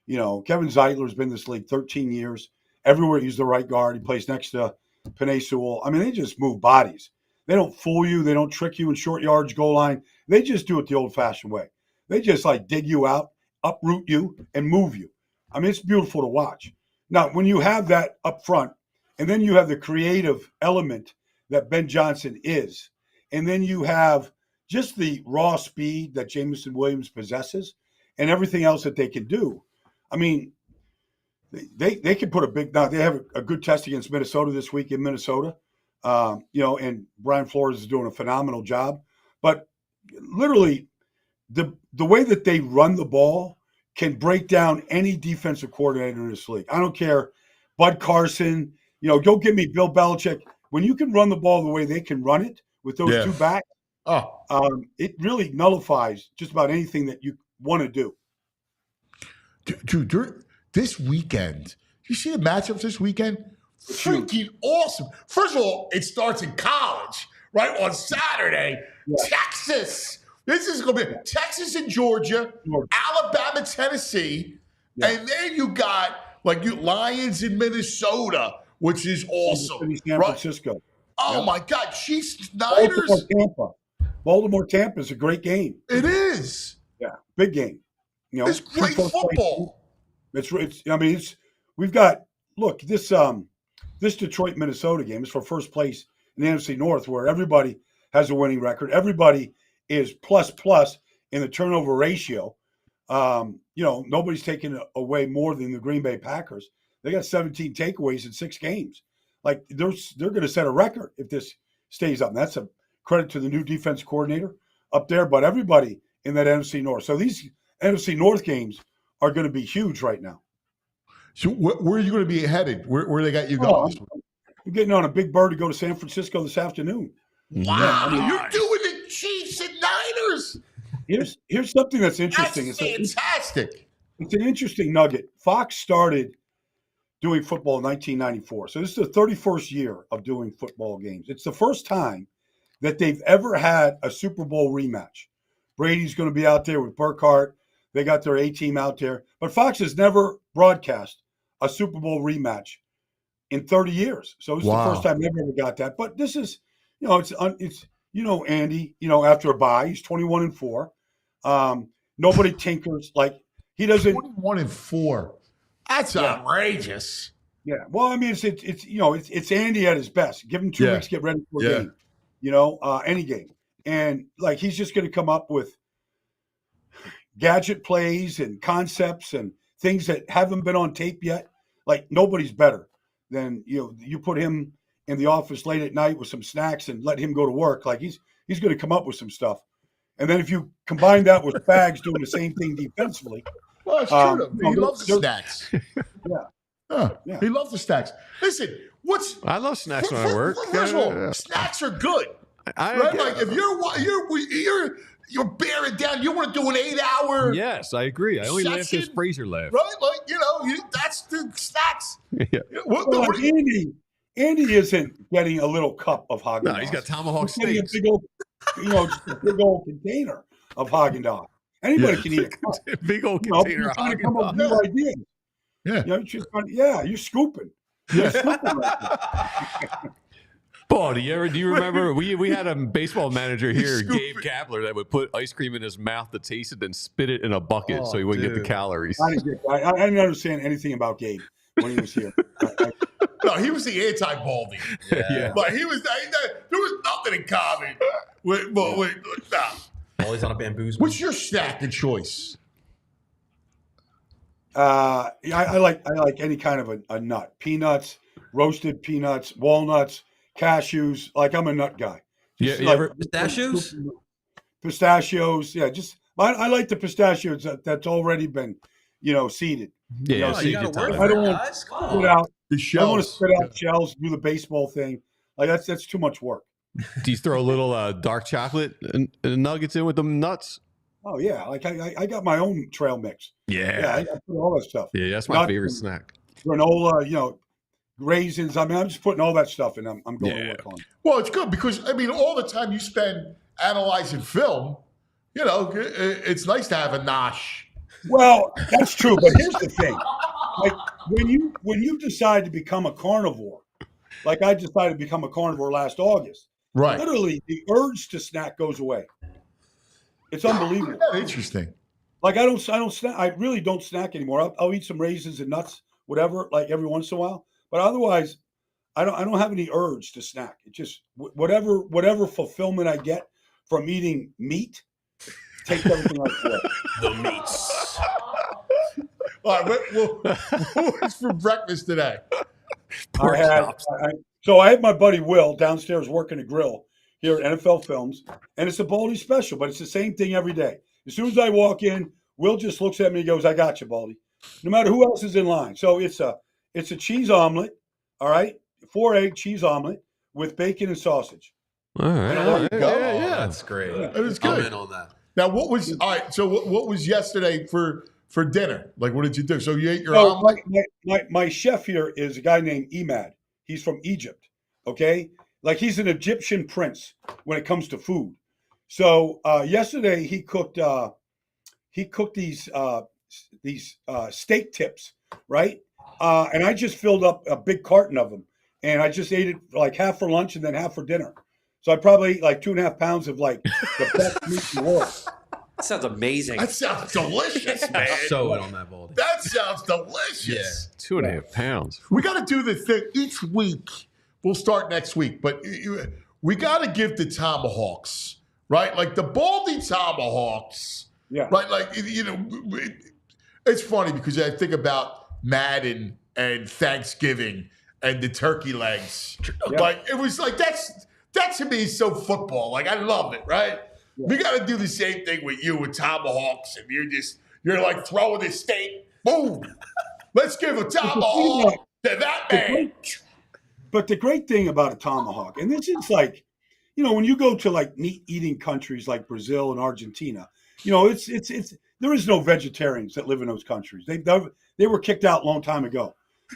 Kevin Zeitler's been in this league 13 years. Everywhere he's the right guard. He plays next to Penei Sewell. I mean, they just move bodies. They don't fool you. They don't trick you in short yards, goal line. They just do it the old-fashioned way. They just, like, dig you out, uproot you, and move you. I mean, it's beautiful to watch. Now, when you have that up front, and then you have the creative element that Ben Johnson is, and then you have just the raw speed that Jameson Williams possesses and everything else that they can do. I mean, they can put a big – now, they have a good test against Minnesota this week in Minnesota, and Brian Flores is doing a phenomenal job. But literally the way that they run the ball can break down any defensive coordinator in this league. I don't care, Bud Carson, don't give me Bill Belichick. When you can run the ball the way they can run it with those two backs, it really nullifies just about anything that you want to do. Dude, this weekend, you see the matchups this weekend? Freaking awesome. First of all, it starts in college, right? On Saturday, Texas. This is going to be Texas and Georgia, Alabama, Tennessee, and then you got Lions in Minnesota, which is awesome. San Francisco. Oh my God, Chiefs, Niners. Baltimore, Tampa is a great game. It is. Yeah, big game. It's great football. We've got this Detroit Minnesota game is for first place in the NFC North, where everybody has a winning record. Everybody is plus in the turnover ratio. Nobody's taken away more than the Green Bay Packers. They got 17 takeaways in 6 games. like they're going to set a record if this stays up. And that's a credit to the new defense coordinator up there, but everybody in that NFC North. So these NFC North games are going to be huge right now. So where are you going to be headed? Where they got you going? I'm getting on a big bird to go to San Francisco this afternoon. Wow, you're doing the Chiefs and Niners. Here's something that's interesting. That's fantastic. It's an interesting nugget. Fox started doing football in 1994. So this is the 31st year of doing football games. It's the first time that they've ever had a Super Bowl rematch. Brady's going to be out there with Burkhardt. They got their A-team out there. But Fox has never broadcast a Super Bowl rematch in 30 years. So it's the first time they've ever got that. But this is, it's Andy, after a bye, he's 21-4. Nobody tinkers. Like, he doesn't. 21-4. That's outrageous. Yeah. Well, I mean, it's Andy at his best. Give him 2 weeks, get ready for a game. Any game. And like, he's just going to come up with gadget plays and concepts and things that haven't been on tape yet. Like, nobody's better than, you put him in the office late at night with some snacks and let him go to work. Like, he's going to come up with some stuff. And then if you combine that with Bags doing the same thing defensively. Well, it's true. He loves the snacks. Yeah. He loves the snacks. Listen, I love snacks when I work. First of all, snacks are good. Like, if you're bearing down, you want to do an 8-hour. Yes, I agree. I only laugh because Fraser laughed. Right? Like, that's the snacks. Yeah. Andy isn't getting a little cup of Haagen-Dazs. No, he's got Tomahawk steaks. Just a big old container of Haagen-Dazs. Anybody can eat a cup. Big old container of Haagen-Dazs. Come up with new ideas. You're scooping. You're scooping right now. Paul, do you remember we had a baseball manager here, Gabe Kapler, that would put ice cream in his mouth to taste it, then spit it in a bucket so he wouldn't get the calories. I didn't understand anything about Gabe when he was here. No, he was the anti-Baldi. Yeah. But there was nothing in common. Baldi's on a bamboozle. What's your snack of choice? I like any kind of a nut. Peanuts, roasted peanuts, walnuts, cashews. Like, I'm a nut guy. Pistachios? Pistachios. Yeah, I like the pistachios that's already been, seeded. Yeah, you gotta work I don't want guys. to Come spit on. out. The I don't want to shells. spit out shells, do the baseball thing. Like, that's too much work. Do you throw a little dark chocolate and nuggets in with the nuts? Oh yeah, like I got my own trail mix. Yeah, I put all that stuff. Yeah, that's my favorite snack. Granola, raisins. I mean, I'm just putting all that stuff in. I'm going to work on it. Well, it's good because, all the time you spend analyzing film, it's nice to have a nosh. Well, that's true, but here's the thing: like, when you decide to become a carnivore, like I decided to become a carnivore last August. Right. Literally, the urge to snack goes away. It's unbelievable. Interesting. Like, I don't snack. I really don't snack anymore. I'll eat some raisins and nuts, whatever, like every once in a while. But otherwise, I don't have any urge to snack. It just whatever fulfillment I get from eating meat takes everything else away. The meats. All right, what was for breakfast today? I had my buddy Will downstairs working a grill here at NFL Films, and it's a Baldi special, but it's the same thing every day. As soon as I walk in, Will just looks at me and goes, "I got you, Baldi," no matter who else is in line. So it's a cheese omelet, all right, 4-egg cheese omelet with bacon and sausage. All right, Yeah, That's great. That is good. I'm in on that. Now, what was yesterday for dinner? Like, what did you do? So you ate your omelet? My chef here is a guy named Emad. He's from Egypt. Okay, like, he's an Egyptian prince when it comes to food. So yesterday he cooked these steak tips, right? And I just filled up a big carton of them, and I just ate it like half for lunch and then half for dinner. So I probably ate like 2.5 pounds of like the best meat in the world. That sounds amazing. That sounds delicious, man. So in on that, Baldi. That sounds delicious. 2.5 pounds. We got to do the thing each week. We'll start next week, but we got to give the Tomahawks, right? Like the Baldi Tomahawks, right? Like, it's funny because I think about Madden and Thanksgiving and the turkey legs. Yeah. Like it was like that to me is so football. Like I love it, right? Yeah. We got to do the same thing with you with tomahawks, and you're like throwing the steak. Boom! Let's give a tomahawk to that man. But the great thing about a tomahawk, and this is like, when you go to like meat eating countries like Brazil and Argentina, it's there is no vegetarians that live in those countries. They were kicked out a long time ago.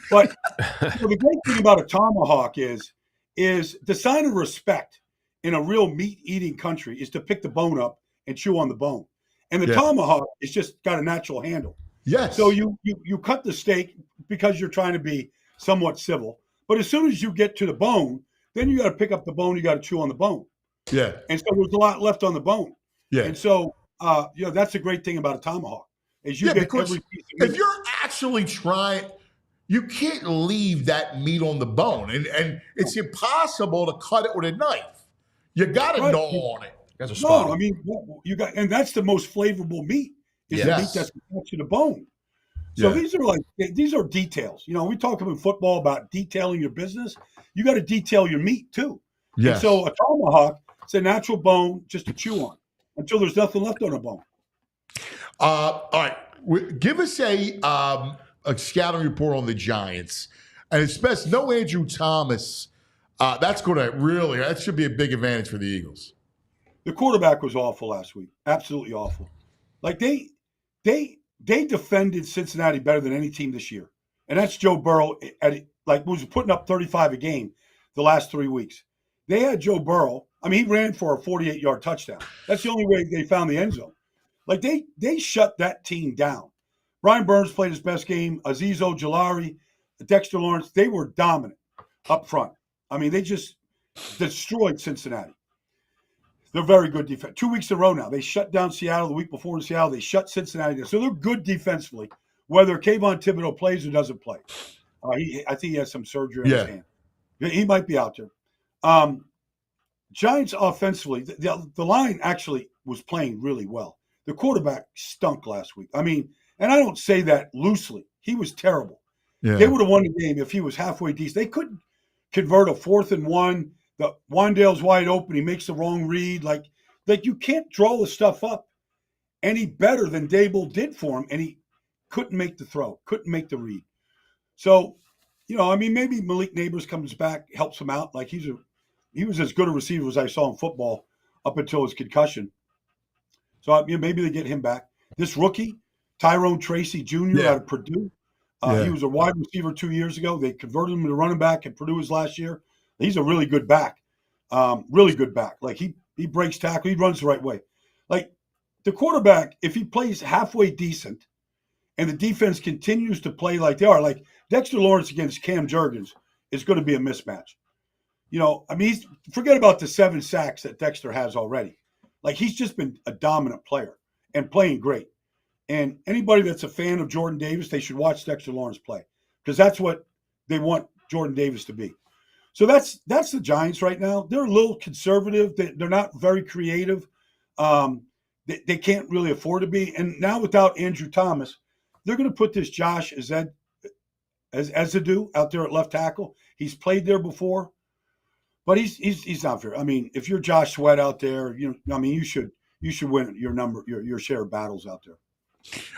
But the great thing about a tomahawk is the sign of respect in a real meat eating country is to pick the bone up and chew on the bone. And the tomahawk is just got a natural handle. Yes. So you cut the steak because you're trying to be somewhat civil. But as soon as you get to the bone, then you got to pick up the bone. You got to chew on the bone. Yeah. And so there's a lot left on the bone. Yeah. And so, that's the great thing about a tomahawk is you get every piece of meat. If you're actually trying, you can't leave that meat on the bone, and it's impossible to cut it with a knife. You got to gnaw on it. No, I mean and that's the most flavorful meat is the meat that's attached to the bone. So these are details. We talk about football about detailing your business. You got to detail your meat too. Yes. And so a tomahawk, it's a natural bone just to chew on until there's nothing left on the bone. All right, give us a scouting report on the Giants, and especially no Andrew Thomas. That should be a big advantage for the Eagles. The quarterback was awful last week, absolutely awful. Like they defended Cincinnati better than any team this year, and that's Joe Burrow was putting up 35 a game the last 3 weeks. They had Joe Burrow. I mean, he ran for a 48-yard touchdown. That's the only way they found the end zone. Like they shut that team down. Brian Burns played his best game. Azeez Ojulari, Dexter Lawrence, they were dominant up front. I mean, they just destroyed Cincinnati. They're very good defense. 2 weeks in a row now. They shut down Seattle the week before in Seattle. They shut Cincinnati down. So they're good defensively, whether Kayvon Thibodeau plays or doesn't play. I think he has some surgery on his hand. He might be out there. Giants offensively, the line actually was playing really well. The quarterback stunk last week. I mean, and I don't say that loosely. He was terrible. Yeah. They would have won the game if he was halfway decent. They couldn't convert a 4th and 1. The Wandale's wide open. He makes the wrong read. Like you can't draw the stuff up any better than Dable did for him, and he couldn't make the throw, couldn't make the read. So, maybe Malik Neighbors comes back, helps him out. Like he was as good a receiver as I saw in football up until his concussion. So maybe they get him back. This rookie, Tyrone Tracy Jr. out of Purdue. He was a wide receiver 2 years ago. They converted him to running back at Purdue his last year. He's a really good back. Really good back. Like he breaks tackle. He runs the right way. Like the quarterback, if he plays halfway decent and the defense continues to play like they are, like Dexter Lawrence against Cam Jurgens is going to be a mismatch. Forget about the 7 sacks that Dexter has already. Like he's just been a dominant player and playing great. And anybody that's a fan of Jordan Davis, they should watch Dexter Lawrence play because that's what they want Jordan Davis to be. So that's the Giants right now. They're a little conservative. They're not very creative. They can't really afford to be. And now without Andrew Thomas, they're going to put this Josh Ezadu out there at left tackle. He's played there before, but he's not fair. I mean, if you're Josh Sweat out there, you should win your share of battles out there.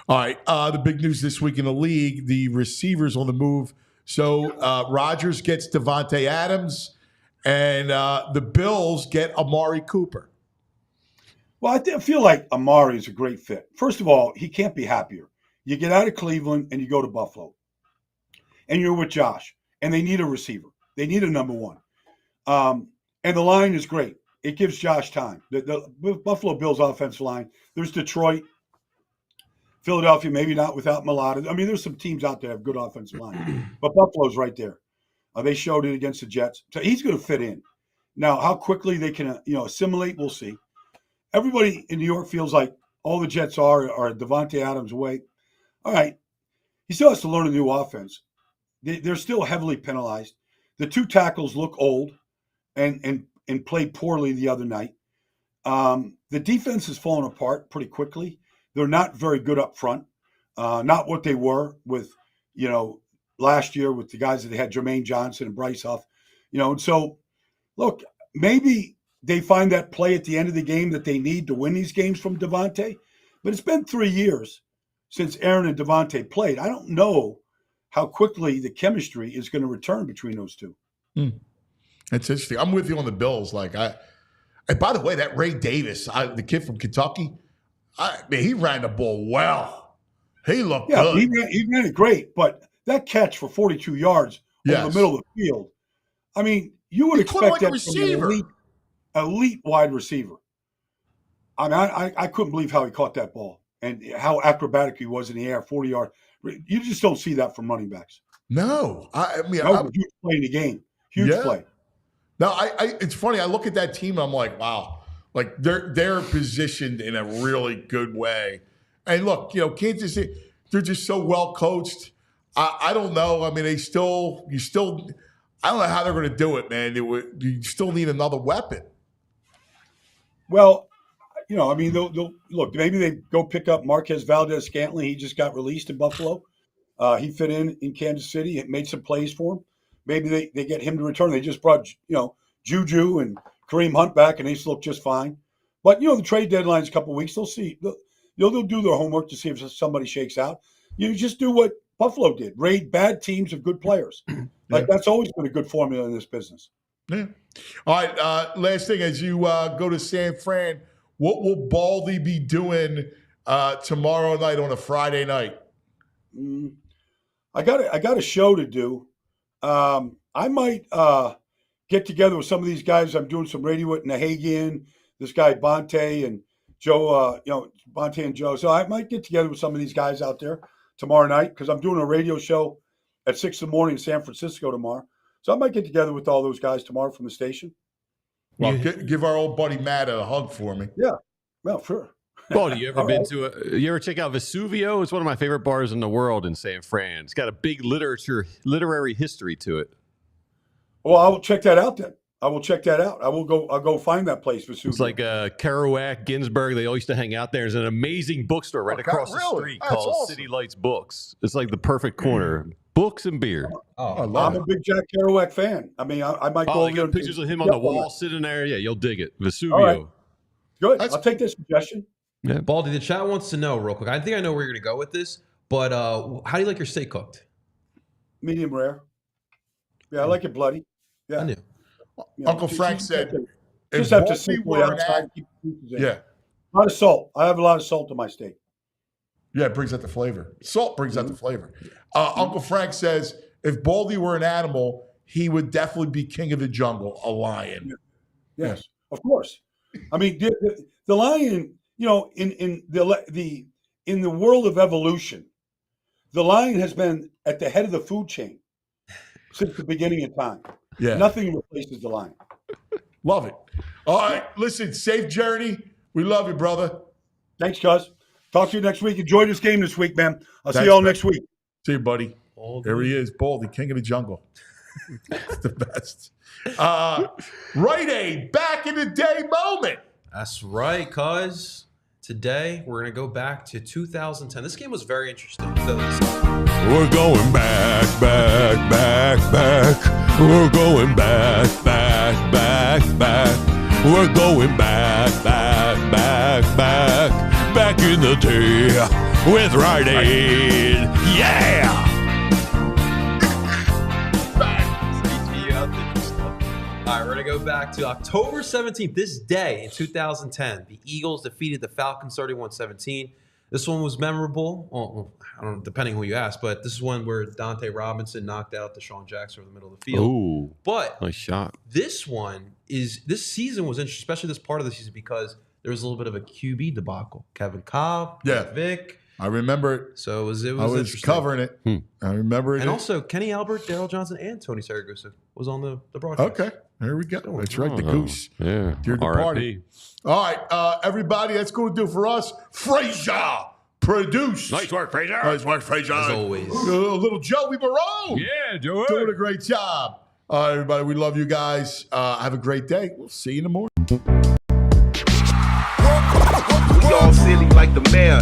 All right. The big news this week in the league: the receivers on the move. So Rodgers gets Devontae Adams, and the Bills get Amari Cooper. Well, I feel like Amari is a great fit. First of all, he can't be happier. You get out of Cleveland and you go to Buffalo, and you're with Josh, and they need a receiver. They need a number one. And the line is great. It gives Josh time. The Buffalo Bills offensive line. There's Detroit, Philadelphia, maybe not without Mulata. I mean, there's some teams out there that have good offensive line, but Buffalo's right there. They showed it against the Jets. So he's going to fit in. Now, how quickly they can assimilate, we'll see. Everybody in New York feels like all the Jets are Devontae Adams away. All right. He still has to learn a new offense. They're still heavily penalized. The 2 tackles look old and played poorly the other night. The defense has fallen apart pretty quickly. They're not very good up front. Not what they were with, last year with the guys that they had, Jermaine Johnson and Bryce Huff, and so look, maybe they find that play at the end of the game that they need to win these games from Devontae. But it's been 3 years since Aaron and Devontae played. I don't know how quickly the chemistry is going to return between those two. That's interesting. I'm with you on the Bills. And by the way, that Ray Davis, the kid from Kentucky, he ran the ball well. He looked good. He ran it great, but that catch for 42 yards over the middle of the field, I mean, you would expect that from an elite wide receiver. I mean, I couldn't believe how he caught that ball and how acrobatic he was in the air, 40 yards. You just don't see that from running backs. No. I mean, that was a huge play in the game. Huge play. No, it's funny. I look at that team and I'm like, wow. Like, they're positioned in a really good way. And look, Kansas City, they're just so well coached. I don't know. I mean, I don't know how they're going to do it, man. You still need another weapon. Well, I mean, they'll look, maybe they go pick up Marquez Valdez-Scantling. He just got released in Buffalo. He fit in Kansas City. It made some plays for him. Maybe they get him to return. They just brought, Juju and Kareem Hunt back, and they still look just fine. But, the trade deadline's a couple of weeks. They'll see. They'll do their homework to see if somebody shakes out. You just do what Buffalo did. Raid bad teams of good players. That's always been a good formula in this business. Yeah. All right. Last thing, as you go to San Fran, what will Baldi be doing tomorrow night on a Friday night? I got a show to do. I might get together with some of these guys. I'm doing some radio with Nahagian, this guy Bonte and Joe. Bonte and Joe. So I might get together with some of these guys out there tomorrow night because I'm doing a radio show at 6 a.m. in San Francisco tomorrow. So I might get together with all those guys tomorrow from the station. Well, give our old buddy Matt a hug for me. Yeah. Well, sure. Baldi, you ever check out Vesuvio? It's one of my favorite bars in the world in San Fran. It's got a big literary history to it. Well, I will check that out then. I'll go find that place, Vesuvio. It's like Kerouac, Ginsberg. They all used to hang out there. There's an amazing bookstore right across the street called City Lights Books. It's like the perfect corner. Books and beer. I'm a big Jack Kerouac fan. I mean, I might go over there. Pictures of him on the wall sitting there. Yeah, you'll dig it. Vesuvio. All right. Good. I'll take this suggestion. Yeah. Baldi, the chat wants to know real quick. I think I know where you're going to go with this, but how do you like your steak cooked? Medium rare. Yeah, I like it bloody. Yeah. I knew. Uncle Frank said, just have to simply outside. Yeah. A lot of salt. I have a lot of salt in my steak. Yeah, it brings out the flavor. Salt brings out the flavor. Uncle Frank says, if Baldi were an animal, he would definitely be king of the jungle, a lion. Yes, of course. I mean, the lion, in the world of evolution, the lion has been at the head of the food chain since the beginning of time. Yeah. Nothing replaces the lion. Love it. All right, listen, safe journey. We love you, brother. Thanks, cuz. Talk to you next week. Enjoy this game this week, man. I'll see you all next week. See you, buddy. There he is, Baldi, king of the jungle. That's the best. Right Aid, back in the day moment. That's right, cuz. Today, we're going to go back to 2010. This game was very interesting. We're going back. We're going back. We're going back in the day with Rite Aid. Yeah! All right, we're going to go back to October 17th. This day in 2010, the Eagles defeated the Falcons 31-17. This one was memorable. Well, I don't know, depending who you ask, but this is one where Dante Robinson knocked out Deshaun Jackson in the middle of the field. Ooh, but nice shot. This season was interesting, especially this part of the season, because there was a little bit of a QB debacle. Kevin Cobb, Vic. I remember it. So it was I was covering it. I remember it. And also, Kenny Albert, Daryl Johnson, and Tony Saragusa was on the broadcast. Okay, there we go. That's right, the goose. Yeah, During the party. All right, everybody, that's going to do for us. Frazier produced. Nice work, Frazier. Nice work, Frazier. As always. Little Joey Barone. Yeah, Joey. Doing a great job. All right, everybody, we love you guys. Have a great day. We'll see you in the morning. We all silly like the mayor.